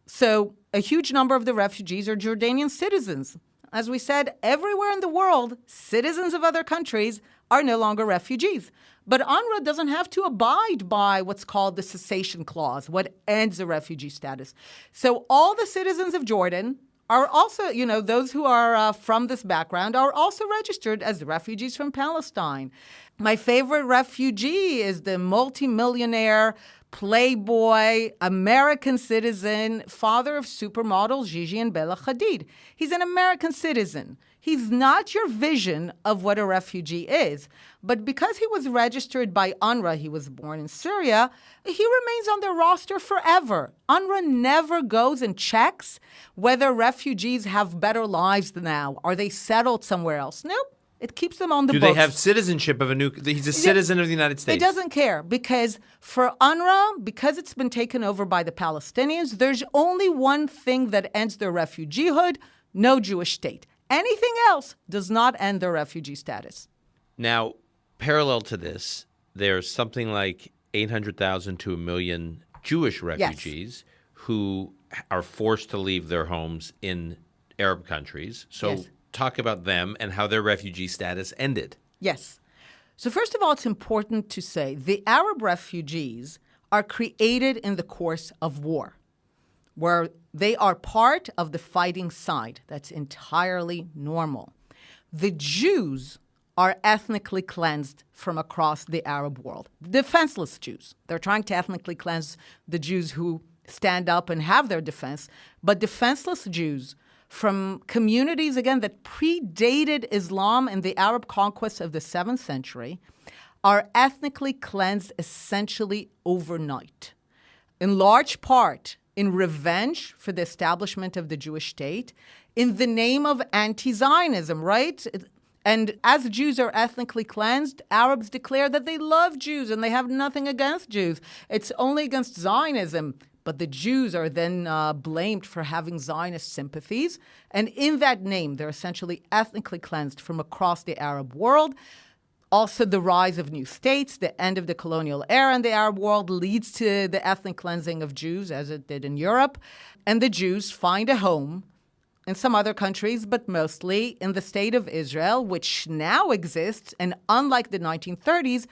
So a huge number of the refugees are Jordanian citizens. As we said, everywhere in the world, citizens of other countries are no longer refugees. But UNRWA doesn't have to abide by what's called the cessation clause, what ends the refugee status. So all the citizens of Jordan are also, those who are from this background are also registered as refugees from Palestine. My favorite refugee is the multimillionaire, playboy, American citizen, father of supermodels Gigi and Bella Hadid. He's an American citizen. He's not your vision of what a refugee is. But because he was registered by UNRWA, he was born in Syria, he remains on their roster forever. UNRWA never goes and checks whether refugees have better lives now. Are they settled somewhere else? Nope. It keeps them on the books. Do they have citizenship of he's a citizen of the United States? It doesn't care because for UNRWA, because it's been taken over by the Palestinians, there's only one thing that ends their refugeehood, no Jewish state. Anything else does not end their refugee status. Now, parallel to this, there's something like 800,000 to 1 million Jewish refugees who are forced to leave their homes in Arab countries. So talk about them and how their refugee status ended. Yes. So first of all, it's important to say the Arab refugees are created in the course of war, where they are part of the fighting side. That's entirely normal. The Jews are ethnically cleansed from across the Arab world. Defenseless Jews. They're trying to ethnically cleanse the Jews who stand up and have their defense. But defenseless Jews from communities, again, that predated Islam and the Arab conquest of the 7th century are ethnically cleansed essentially overnight. In large part, in revenge for the establishment of the Jewish state, in the name of anti-Zionism, right? And as Jews are ethnically cleansed, Arabs declare that they love Jews and they have nothing against Jews. It's only against Zionism. But the Jews are then blamed for having Zionist sympathies. And in that name, they're essentially ethnically cleansed from across the Arab world. Also, the rise of new states, the end of the colonial era in the Arab world leads to the ethnic cleansing of Jews, as it did in Europe. And the Jews find a home in some other countries, but mostly in the state of Israel, which now exists, and unlike the 1930s,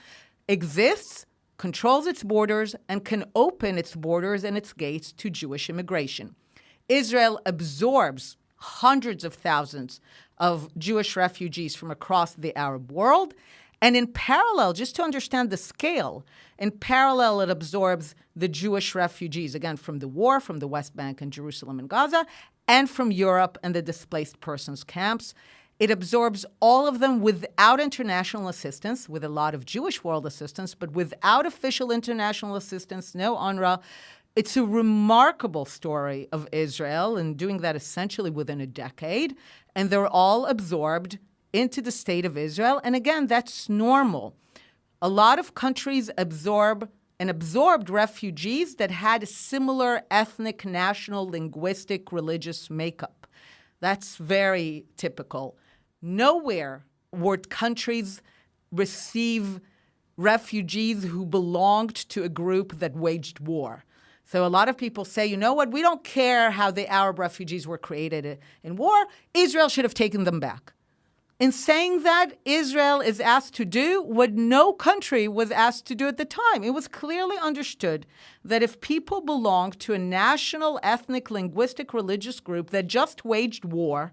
exists, controls its borders, and can open its borders and its gates to Jewish immigration. Israel absorbs hundreds of thousands of Jewish refugees from across the Arab world. And in parallel, just to understand the scale, in parallel, it absorbs the Jewish refugees, again, from the war, from the West Bank and Jerusalem and Gaza, and from Europe and the displaced persons camps. It absorbs all of them without international assistance, with a lot of Jewish world assistance, but without official international assistance, no UNRWA. It's a remarkable story of Israel and doing that essentially within a decade. And they're all absorbed into the state of Israel. And again, that's normal. A lot of countries absorbed refugees that had a similar ethnic, national, linguistic, religious makeup. That's very typical. Nowhere would countries receive refugees who belonged to a group that waged war. So a lot of people say, you know what, we don't care how the Arab refugees were created in war. Israel should have taken them back. In saying that, Israel is asked to do what no country was asked to do at the time. It was clearly understood that if people belonged to a national, ethnic, linguistic, religious group that just waged war,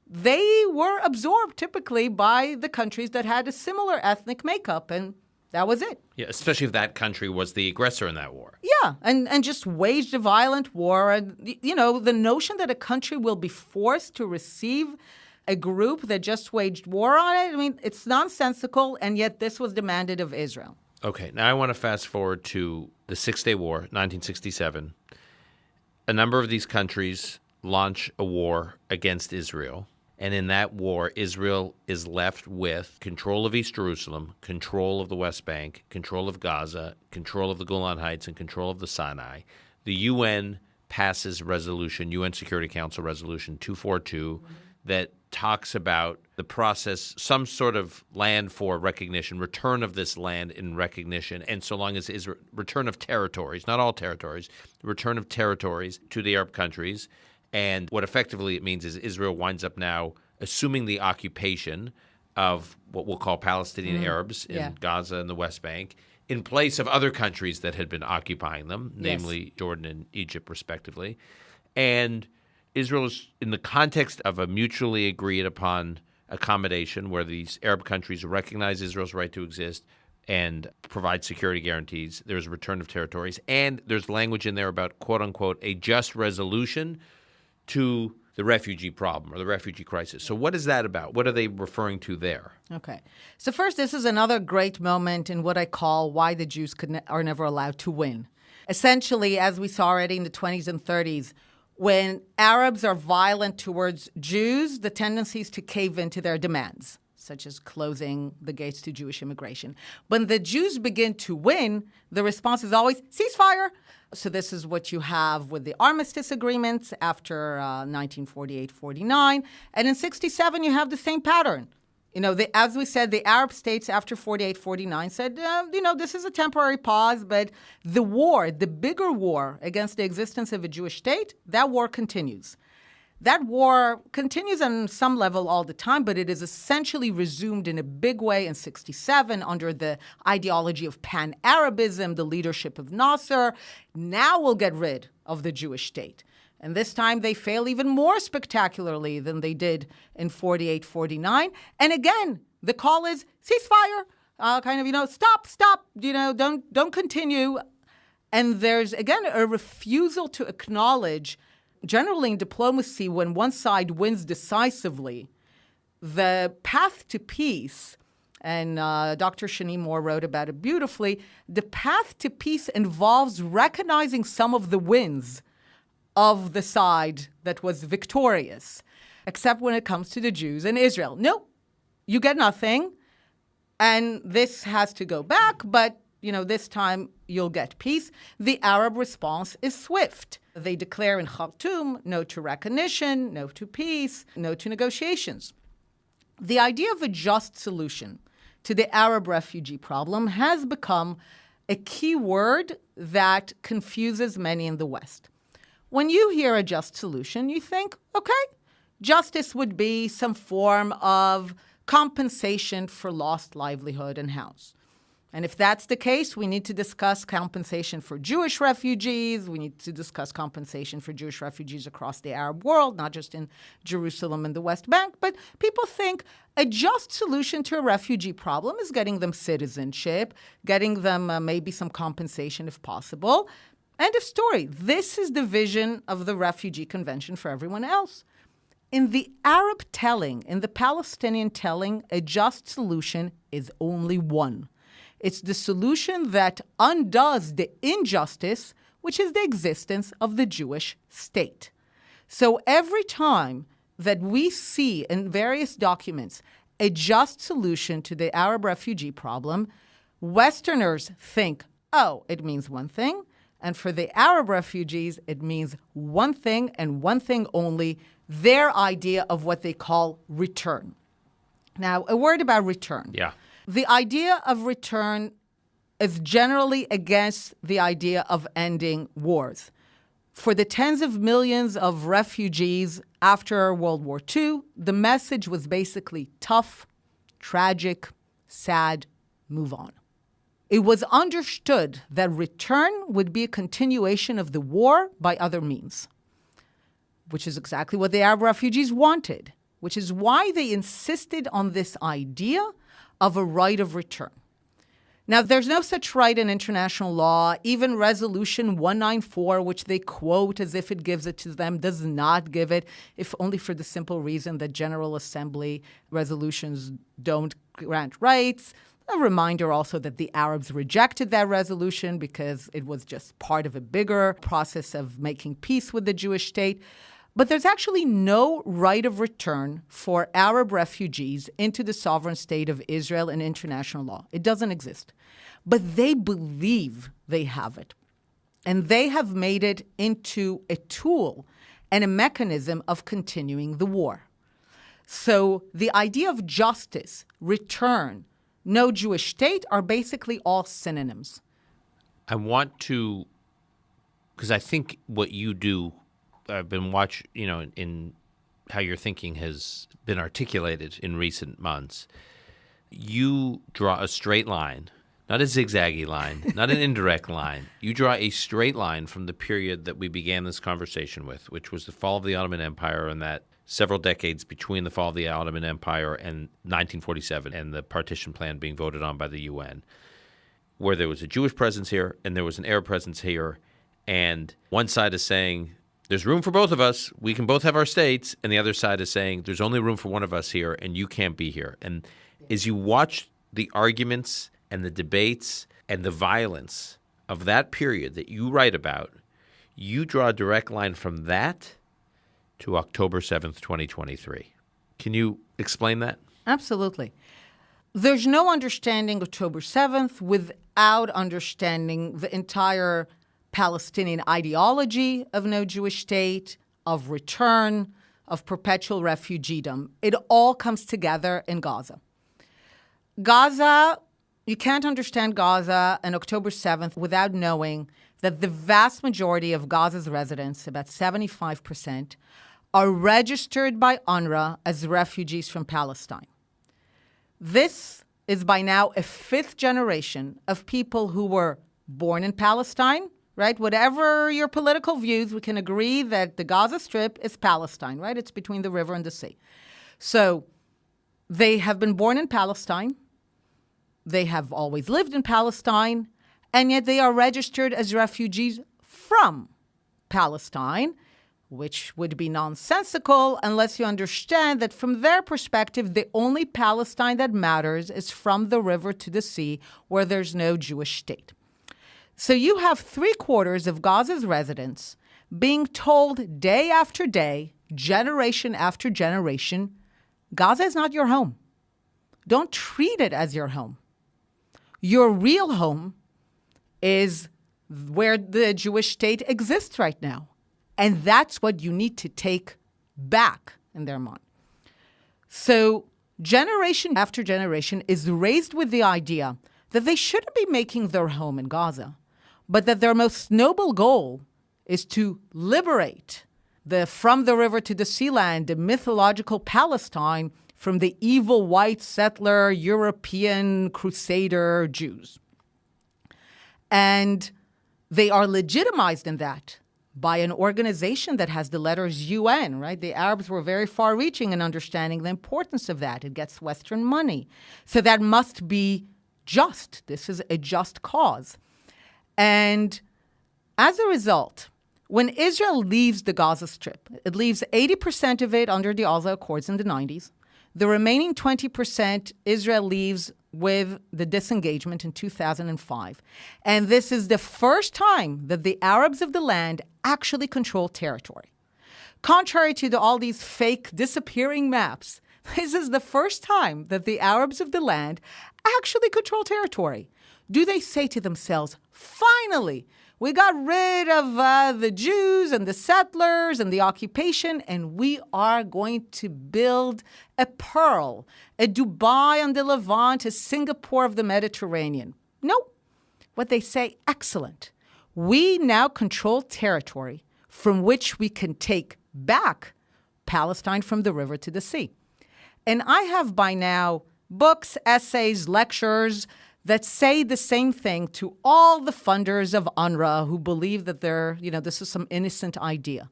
they were absorbed typically by the countries that had a similar ethnic makeup, and that was it. Yeah, especially if that country was the aggressor in that war. Yeah, and just waged a violent war. And, the notion that a country will be forced to receive a group that just waged war on it, I mean, it's nonsensical, and yet this was demanded of Israel. Okay, now I want to fast forward to the Six-Day War, 1967. A number of these countries launch a war against Israel. And in that war, Israel is left with control of East Jerusalem, control of the West Bank, control of Gaza, control of the Golan Heights, and control of the Sinai. The UN passes resolution, UN Security Council Resolution 242, that talks about the process, some sort of land for recognition, return of this land in recognition, and so long as Israel, return of territories, not all territories, return of territories to the Arab countries. And what effectively it means is Israel winds up now assuming the occupation of what we'll call Palestinian Arabs in Gaza and the West Bank in place of other countries that had been occupying them, namely Jordan and Egypt, respectively. And Israel is in the context of a mutually agreed upon accommodation where these Arab countries recognize Israel's right to exist and provide security guarantees. There's a return of territories. And there's language in there about, quote unquote, a just resolution to the refugee problem or the refugee crisis. So what is that about? What are they referring to there? Okay. So first, this is another great moment in what I call why the Jews are never allowed to win. Essentially, as we saw already in the 20s and 30s, when Arabs are violent towards Jews, the tendency is to cave into their demands, such as closing the gates to Jewish immigration. When the Jews begin to win, the response is always ceasefire. So this is what you have with the armistice agreements after 1948-49. And in 67, you have the same pattern. As we said, the Arab states after 48-49 said, this is a temporary pause, but the war, the bigger war against the existence of a Jewish state, that war continues. That war continues on some level all the time, but it is essentially resumed in a big way in 67 under the ideology of pan-Arabism, the leadership of Nasser. Now we'll get rid of the Jewish state. And this time they fail even more spectacularly than they did in 48-49. And again, the call is ceasefire, stop, don't continue. And there's, again, a refusal to acknowledge. Generally, in diplomacy, when one side wins decisively, the path to peace, and Dr. Shani Moore wrote about it beautifully, the path to peace involves recognizing some of the wins of the side that was victorious, except when it comes to the Jews and Israel. No, you get nothing, and this has to go back, but this time you'll get peace. The Arab response is swift. They declare in Khartoum, no to recognition, no to peace, no to negotiations. The idea of a just solution to the Arab refugee problem has become a key word that confuses many in the West. When you hear a just solution, you think, okay, justice would be some form of compensation for lost livelihood and house. And if that's the case, we need to discuss compensation for Jewish refugees. We need to discuss compensation for Jewish refugees across the Arab world, not just in Jerusalem and the West Bank. But people think a just solution to a refugee problem is getting them citizenship, getting them maybe some compensation if possible. End of story. This is the vision of the Refugee Convention for everyone else. In the Arab telling, in the Palestinian telling, a just solution is only one. It's the solution that undoes the injustice, which is the existence of the Jewish state. So every time that we see in various documents a just solution to the Arab refugee problem, Westerners think, oh, it means one thing. And for the Arab refugees, it means one thing and one thing only, their idea of what they call return. Now, a word about return. Yeah. The idea of return is generally against the idea of ending wars. For the tens of millions of refugees after World War II, the message was basically tough, tragic, sad, move on. It was understood that return would be a continuation of the war by other means, which is exactly what the Arab refugees wanted, which is why they insisted on this idea of a right of return. Now, there's no such right in international law. Even Resolution 194, which they quote as if it gives it to them, does not give it, if only for the simple reason that General Assembly resolutions don't grant rights. A reminder also that the Arabs rejected that resolution because it was just part of a bigger process of making peace with the Jewish state. But there's actually no right of return for Arab refugees into the sovereign state of Israel in international law. It doesn't exist. But they believe they have it. And they have made it into a tool and a mechanism of continuing the war. So the idea of justice, return, no Jewish state are basically all synonyms. I want to, because I think what you do, I've been watching, in how your thinking has been articulated in recent months. You draw a straight line, not a zigzaggy line, not an indirect line. You draw a straight line from the period that we began this conversation with, which was the fall of the Ottoman Empire, and that several decades between the fall of the Ottoman Empire and 1947 and the partition plan being voted on by the UN, where there was a Jewish presence here and there was an Arab presence here, and one side is saying, there's room for both of us. We can both have our states. And the other side is saying there's only room for one of us here, and you can't be here. And as you watch the arguments and the debates and the violence of that period that you write about, you draw a direct line from that to October 7th, 2023. Can you explain that? Absolutely. There's no understanding October 7th without understanding the entire Palestinian ideology of no Jewish state, of return, of perpetual refugeedom. It all comes together in Gaza. Gaza, you can't understand Gaza on October 7th without knowing that the vast majority of Gaza's residents, about 75%, are registered by UNRWA as refugees from Palestine. This is by now a fifth generation of people who were born in Palestine, right? Whatever your political views, we can agree that the Gaza Strip is Palestine, right? It's between the river and the sea. So they have been born in Palestine. They have always lived in Palestine, and yet they are registered as refugees from Palestine, which would be nonsensical unless you understand that from their perspective, the only Palestine that matters is from the river to the sea, where there's no Jewish state. So you have 3/4 of Gaza's residents being told day after day, generation after generation, Gaza is not your home. Don't treat it as your home. Your real home is where the Jewish state exists right now. And that's what you need to take back in their mind. So generation after generation is raised with the idea that they shouldn't be making their home in Gaza, but that their most noble goal is to liberate from the river to the sea land, the mythological Palestine, from the evil white settler, European crusader Jews. And they are legitimized in that by an organization that has the letters UN, right? The Arabs were very far-reaching in understanding the importance of that. It gets Western money. So that must be just. This is a just cause. And as a result, when Israel leaves the Gaza Strip, it leaves 80% of it under the Oslo Accords in the 90s. The remaining 20% Israel leaves with the disengagement in 2005. And this is the first time that the Arabs of the land actually control territory. Contrary to all these fake disappearing maps, this is the first time that the Arabs of the land actually control territory. Do they say to themselves, finally, We got rid of the Jews and the settlers and the occupation, and we are going to build a Pearl, a Dubai on the Levant, a Singapore of the Mediterranean. No. What they say, excellent. We now control territory from which we can take back Palestine from the river to the sea. And I have by now books, essays, lectures that say the same thing to all the funders of UNRWA who believe that this is some innocent idea.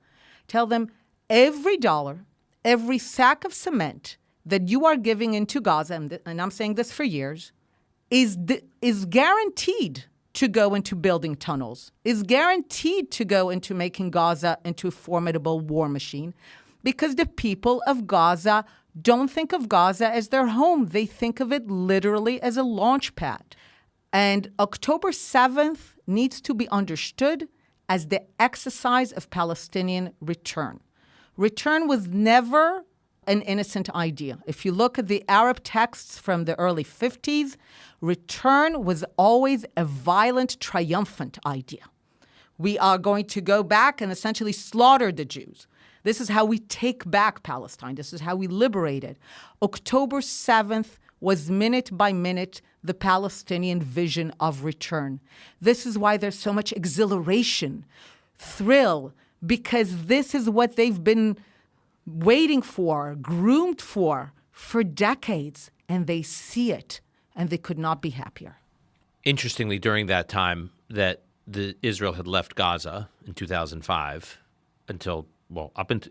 Tell them every dollar, every sack of cement that you are giving into Gaza, and I'm saying this for years, is guaranteed to go into building tunnels, is guaranteed to go into making Gaza into a formidable war machine, because the people of Gaza don't think of Gaza as their home. They think of it literally as a launch pad. And October 7th needs to be understood as the exercise of Palestinian return. Return was never an innocent idea. If you look at the Arab texts from the early 50s, return was always a violent, triumphant idea. We are going to go back and essentially slaughter the Jews. This is how we take back Palestine. This is how we liberate it. October 7th was minute by minute the Palestinian vision of return. This is why there's so much exhilaration, thrill, because this is what they've been waiting for, groomed for decades, and they see it, and they could not be happier. Interestingly, during that time that Israel had left Gaza in 2005 until,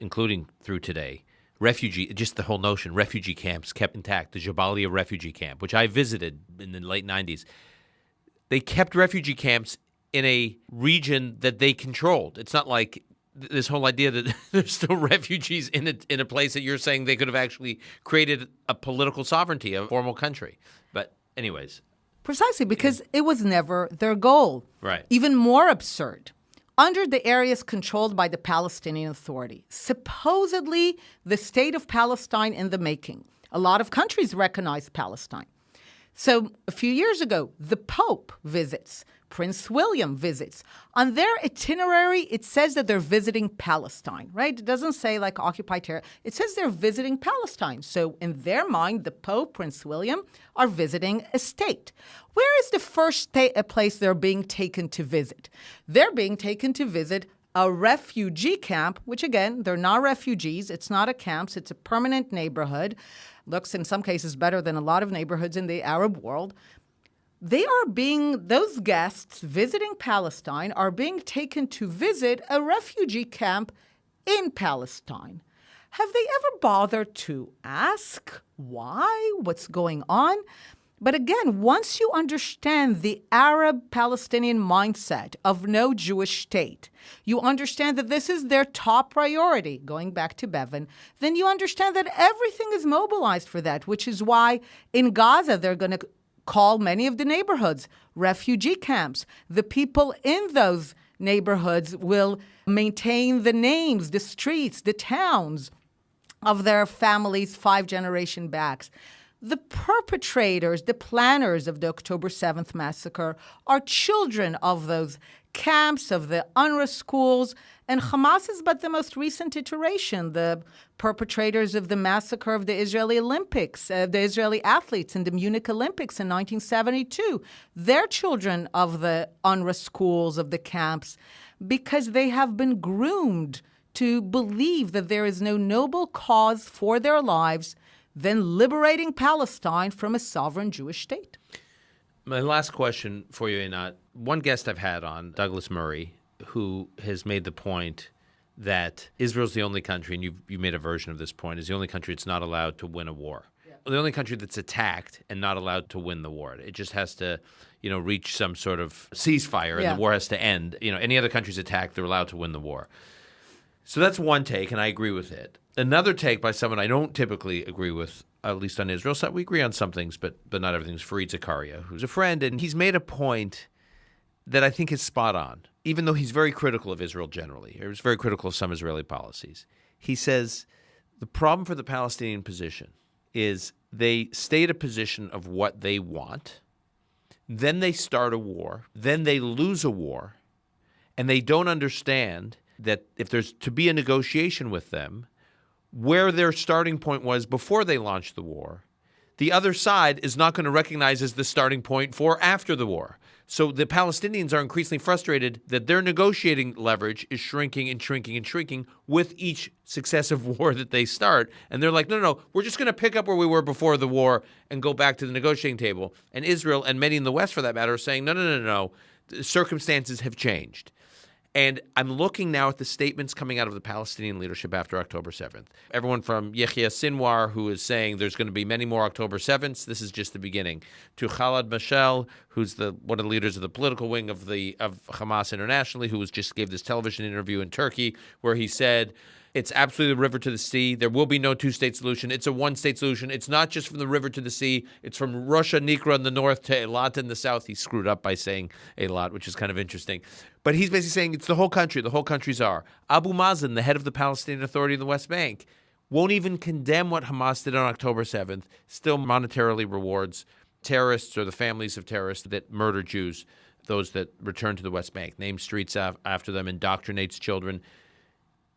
including through today, just the whole notion, refugee camps kept intact. The Jabalia refugee camp, which I visited in the late 90s, they kept refugee camps in a region that they controlled. It's not like this whole idea that there's still refugees in a place that you're saying they could have actually created a political sovereignty, a formal country. But anyways. Precisely, because it was never their goal. Right. Even more absurd. Under the areas controlled by the Palestinian Authority, supposedly the state of Palestine in the making. A lot of countries recognize Palestine. So a few years ago, the Pope visits. Prince William visits. On their itinerary, it says that they're visiting Palestine, right? It doesn't say like occupied territory. It says they're visiting Palestine. So in their mind, the Pope, Prince William, are visiting a state. Where is the first place they're being taken to visit? They're being taken to visit a refugee camp, which again, they're not refugees. It's not a camp. It's a permanent neighborhood. Looks in some cases better than a lot of neighborhoods in the Arab world. Those guests visiting Palestine are being taken to visit a refugee camp in Palestine. Have they ever bothered to ask why, what's going on? But again, once you understand the Arab-Palestinian mindset of no Jewish state, you understand that this is their top priority, going back to Bevan, then you understand that everything is mobilized for that, which is why in Gaza they're going to call many of the neighborhoods refugee camps. The people in those neighborhoods will maintain the names, the streets, the towns of their families 5 generations back. The perpetrators, the planners of the October 7th massacre are children of those camps, of the UNRWA schools, and Hamas is but the most recent iteration. The perpetrators of the massacre of the Israeli Olympics, the Israeli athletes in the Munich Olympics in 1972, they're children of the UNRWA schools, of the camps, because they have been groomed to believe that there is no noble cause for their lives than liberating Palestine from a sovereign Jewish state. My last question for you, Einat. One guest I've had on, Douglas Murray, who has made the point that Israel's the only country, and you made a version of this point, is the only country that's not allowed to win a war. Yeah. The only country that's attacked and not allowed to win the war. It just has to, reach some sort of ceasefire, and the war has to end. Any other country's attacked, they're allowed to win the war. So that's one take, and I agree with it. Another take by someone I don't typically agree with, at least on Israel's side, we agree on some things, but not everything, is Fareed Zakaria, who's a friend, and he's made a point that I think is spot on, even though he's very critical of Israel generally. He's very critical of some Israeli policies. He says the problem for the Palestinian position is they state a position of what they want, then they start a war, then they lose a war, And they don't understand that if there's to be a negotiation with them, where their starting point was before they launched the war, the other side is not going to recognize as the starting point for after the war. So the Palestinians are increasingly frustrated that their negotiating leverage is shrinking and shrinking and shrinking with each successive war that they start. And they're like, no, we're just going to pick up where we were before the war and go back to the negotiating table. And Israel, and many in the West for that matter, are saying, no. The circumstances have changed. And I'm looking now at the statements coming out of the Palestinian leadership after October 7th. Everyone from Yahya Sinwar, who is saying there's going to be many more October 7ths. This is just the beginning. To Khaled Mashal, who's one of the leaders of the political wing of Hamas internationally, who just gave this television interview in Turkey where he said, it's absolutely the river to the sea. There will be no two-state solution. It's a one-state solution. It's not just from the river to the sea. It's from Rosh Nikra in the north to Eilat in the south. He screwed up by saying Eilat, which is kind of interesting. But he's basically saying it's the whole country. The whole country's are. Abu Mazen, the head of the Palestinian Authority in the West Bank, won't even condemn what Hamas did on October 7th, still monetarily rewards terrorists or the families of terrorists that murder Jews, those that return to the West Bank, name streets after them, indoctrinates children.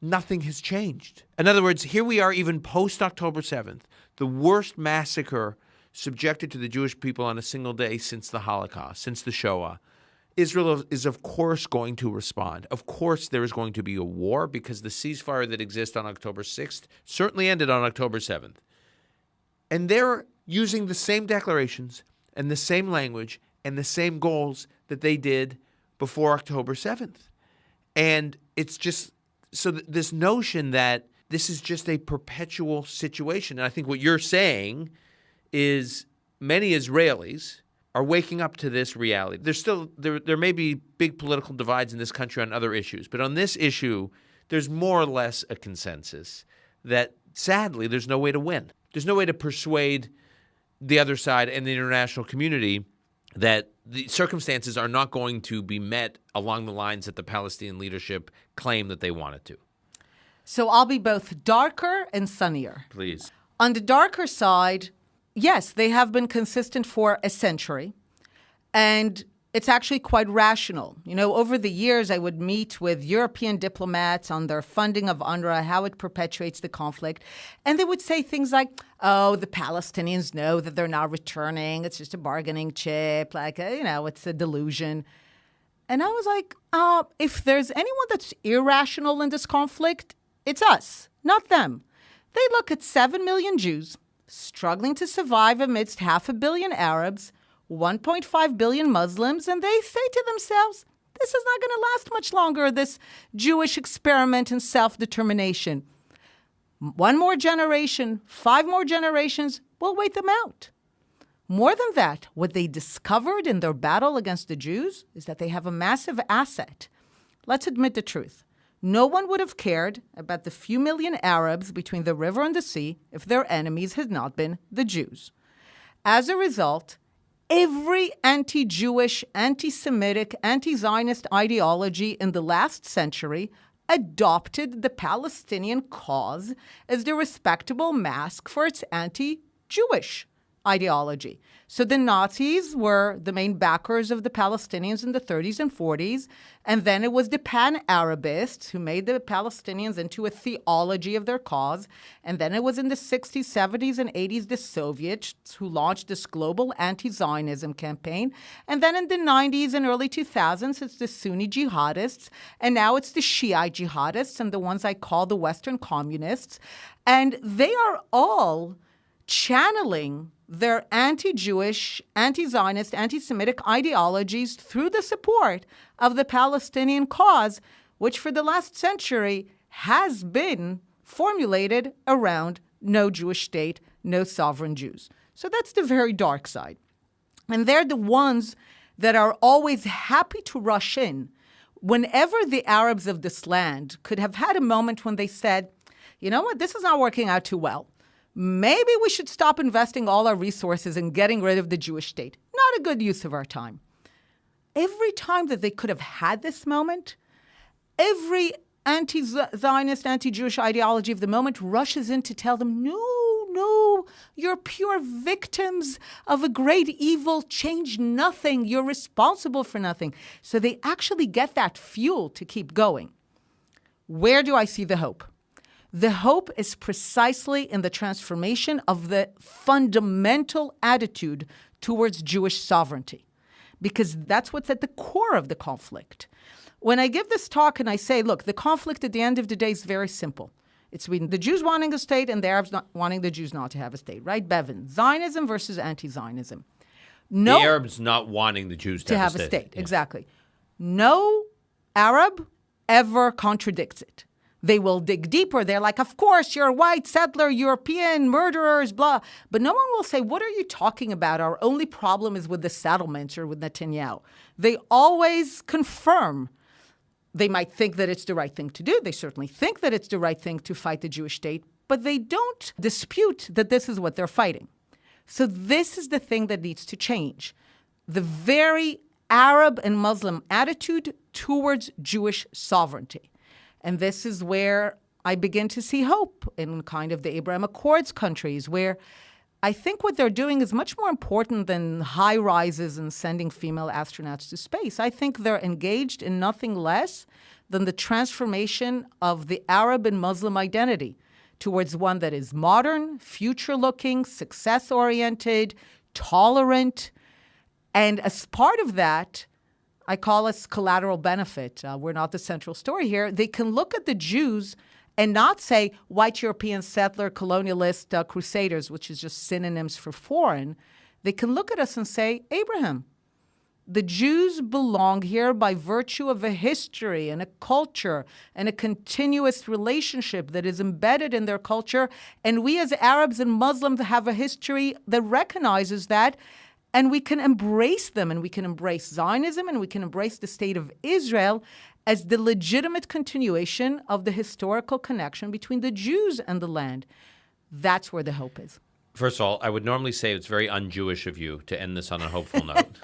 Nothing has changed. In other words, here we are even post-October 7th, the worst massacre subjected to the Jewish people on a single day since the Holocaust, since the Shoah. Israel is, of course, going to respond. Of course, there is going to be a war because the ceasefire that exists on October 6th certainly ended on October 7th. And they're using the same declarations and the same language and the same goals that they did before October 7th. And it's just... So this notion that this is just a perpetual situation, and I think what you're saying is many Israelis are waking up to this reality. There's still there may be big political divides in this country on other issues, but on this issue, there's more or less a consensus that sadly there's no way to win. There's no way to persuade the other side and the international community that the circumstances are not going to be met along the lines that the Palestinian leadership claim that they wanted to. So I'll be both darker and sunnier. Please. On the darker side, yes, they have been consistent for a century, and it's actually quite rational. You know, over the years, I would meet with European diplomats on their funding of UNRWA, how it perpetuates the conflict. And they would say things like, oh, the Palestinians know that they're not returning. It's just a bargaining chip. It's a delusion. And I was like, if there's anyone that's irrational in this conflict, it's us, not them. They look at 7 million Jews struggling to survive amidst 500 million Arabs, 1.5 billion Muslims, and they say to themselves, this is not going to last much longer, this Jewish experiment in self-determination. 1 more generation, 5 more generations will wait them out. More than that, what they discovered in their battle against the Jews is that they have a massive asset. Let's admit the truth. No one would have cared about the few million Arabs between the river and the sea if their enemies had not been the Jews. As a result, every anti-Jewish, anti-Semitic, anti-Zionist ideology in the last century adopted the Palestinian cause as the respectable mask for its anti-Jewish ideology. So the Nazis were the main backers of the Palestinians in the 30s and 40s, and then it was the Pan-Arabists who made the Palestinians into a theology of their cause, and then it was in the 60s, 70s, and 80s the Soviets who launched this global anti-Zionism campaign, and then in the 90s and early 2000s it's the Sunni jihadists, and now it's the Shiite jihadists and the ones I call the Western communists, and they are all channeling their anti-Jewish, anti-Zionist, anti-Semitic ideologies through the support of the Palestinian cause, which for the last century has been formulated around no Jewish state, no sovereign Jews. So that's the very dark side. And they're the ones that are always happy to rush in whenever the Arabs of this land could have had a moment when they said, you know what, this is not working out too well. Maybe we should stop investing all our resources in getting rid of the Jewish state. Not a good use of our time. Every time that they could have had this moment, every anti-Zionist, anti-Jewish ideology of the moment rushes in to tell them, no, people, you're pure victims of a great evil, change nothing, you're responsible for nothing. So they actually get that fuel to keep going. Where do I see the hope? The hope is precisely in the transformation of the fundamental attitude towards Jewish sovereignty, because that's what's at the core of the conflict. When I give this talk and I say, look, the conflict at the end of the day is very simple. It's between the Jews wanting a state and the Arabs not wanting the Jews not to have a state, right? Bevin, Zionism versus anti-Zionism. The Arabs not wanting the Jews to have a state. Yeah. Exactly. No Arab ever contradicts it. They will dig deeper. They're like, of course, you're a white settler, European, murderers, blah. But no one will say, what are you talking about? Our only problem is with the settlements or with Netanyahu. They always confirm. They might think that it's the right thing to do. They certainly think that it's the right thing to fight the Jewish state, but they don't dispute that this is what they're fighting. So this is the thing that needs to change. The very Arab and Muslim attitude towards Jewish sovereignty. And this is where I begin to see hope in kind of the Abraham Accords countries, where I think what they're doing is much more important than high rises and sending female astronauts to space. I think they're engaged in nothing less than the transformation of the Arab and Muslim identity towards one that is modern, future-looking, success-oriented, tolerant. And as part of that, I call us collateral benefit. We're not the central story here. They can look at the Jews and not say white European settler, colonialist, crusaders, which is just synonyms for foreign. They can look at us and say, Abraham, the Jews belong here by virtue of a history and a culture and a continuous relationship that is embedded in their culture. And we as Arabs and Muslims have a history that recognizes that. And we can embrace them, and we can embrace Zionism, and we can embrace the state of Israel as the legitimate continuation of the historical connection between the Jews and the land. That's where the hope is. First of all, I would normally say it's very un-Jewish of you to end this on a hopeful note.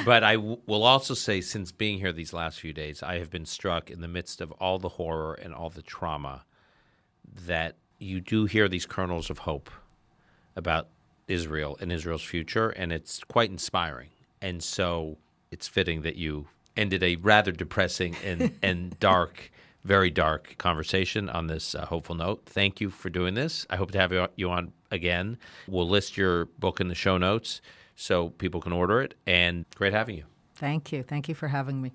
But I will also say, since being here these last few days, I have been struck in the midst of all the horror and all the trauma that you do hear these kernels of hope about Israel and Israel's future, and it's quite inspiring. And so it's fitting that you ended a rather depressing and dark, very dark conversation on this hopeful note. Thank you for doing this. I hope to have you on again. We'll list your book in the show notes so people can order it, and great having you. Thank you. Thank you for having me.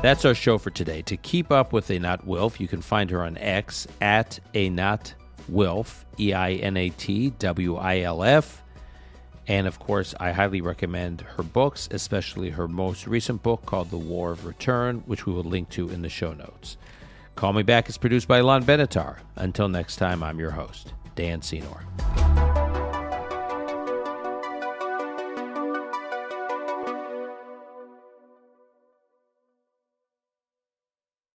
That's our show for today. To keep up with Einat Wilf, you can find her on X at Einat Wilf, EINATWILF. And of course, I highly recommend her books, especially her most recent book called The War of Return, which we will link to in the show notes. Call Me Back is produced by Ilan Benatar. Until next time, I'm your host, Dan Senor.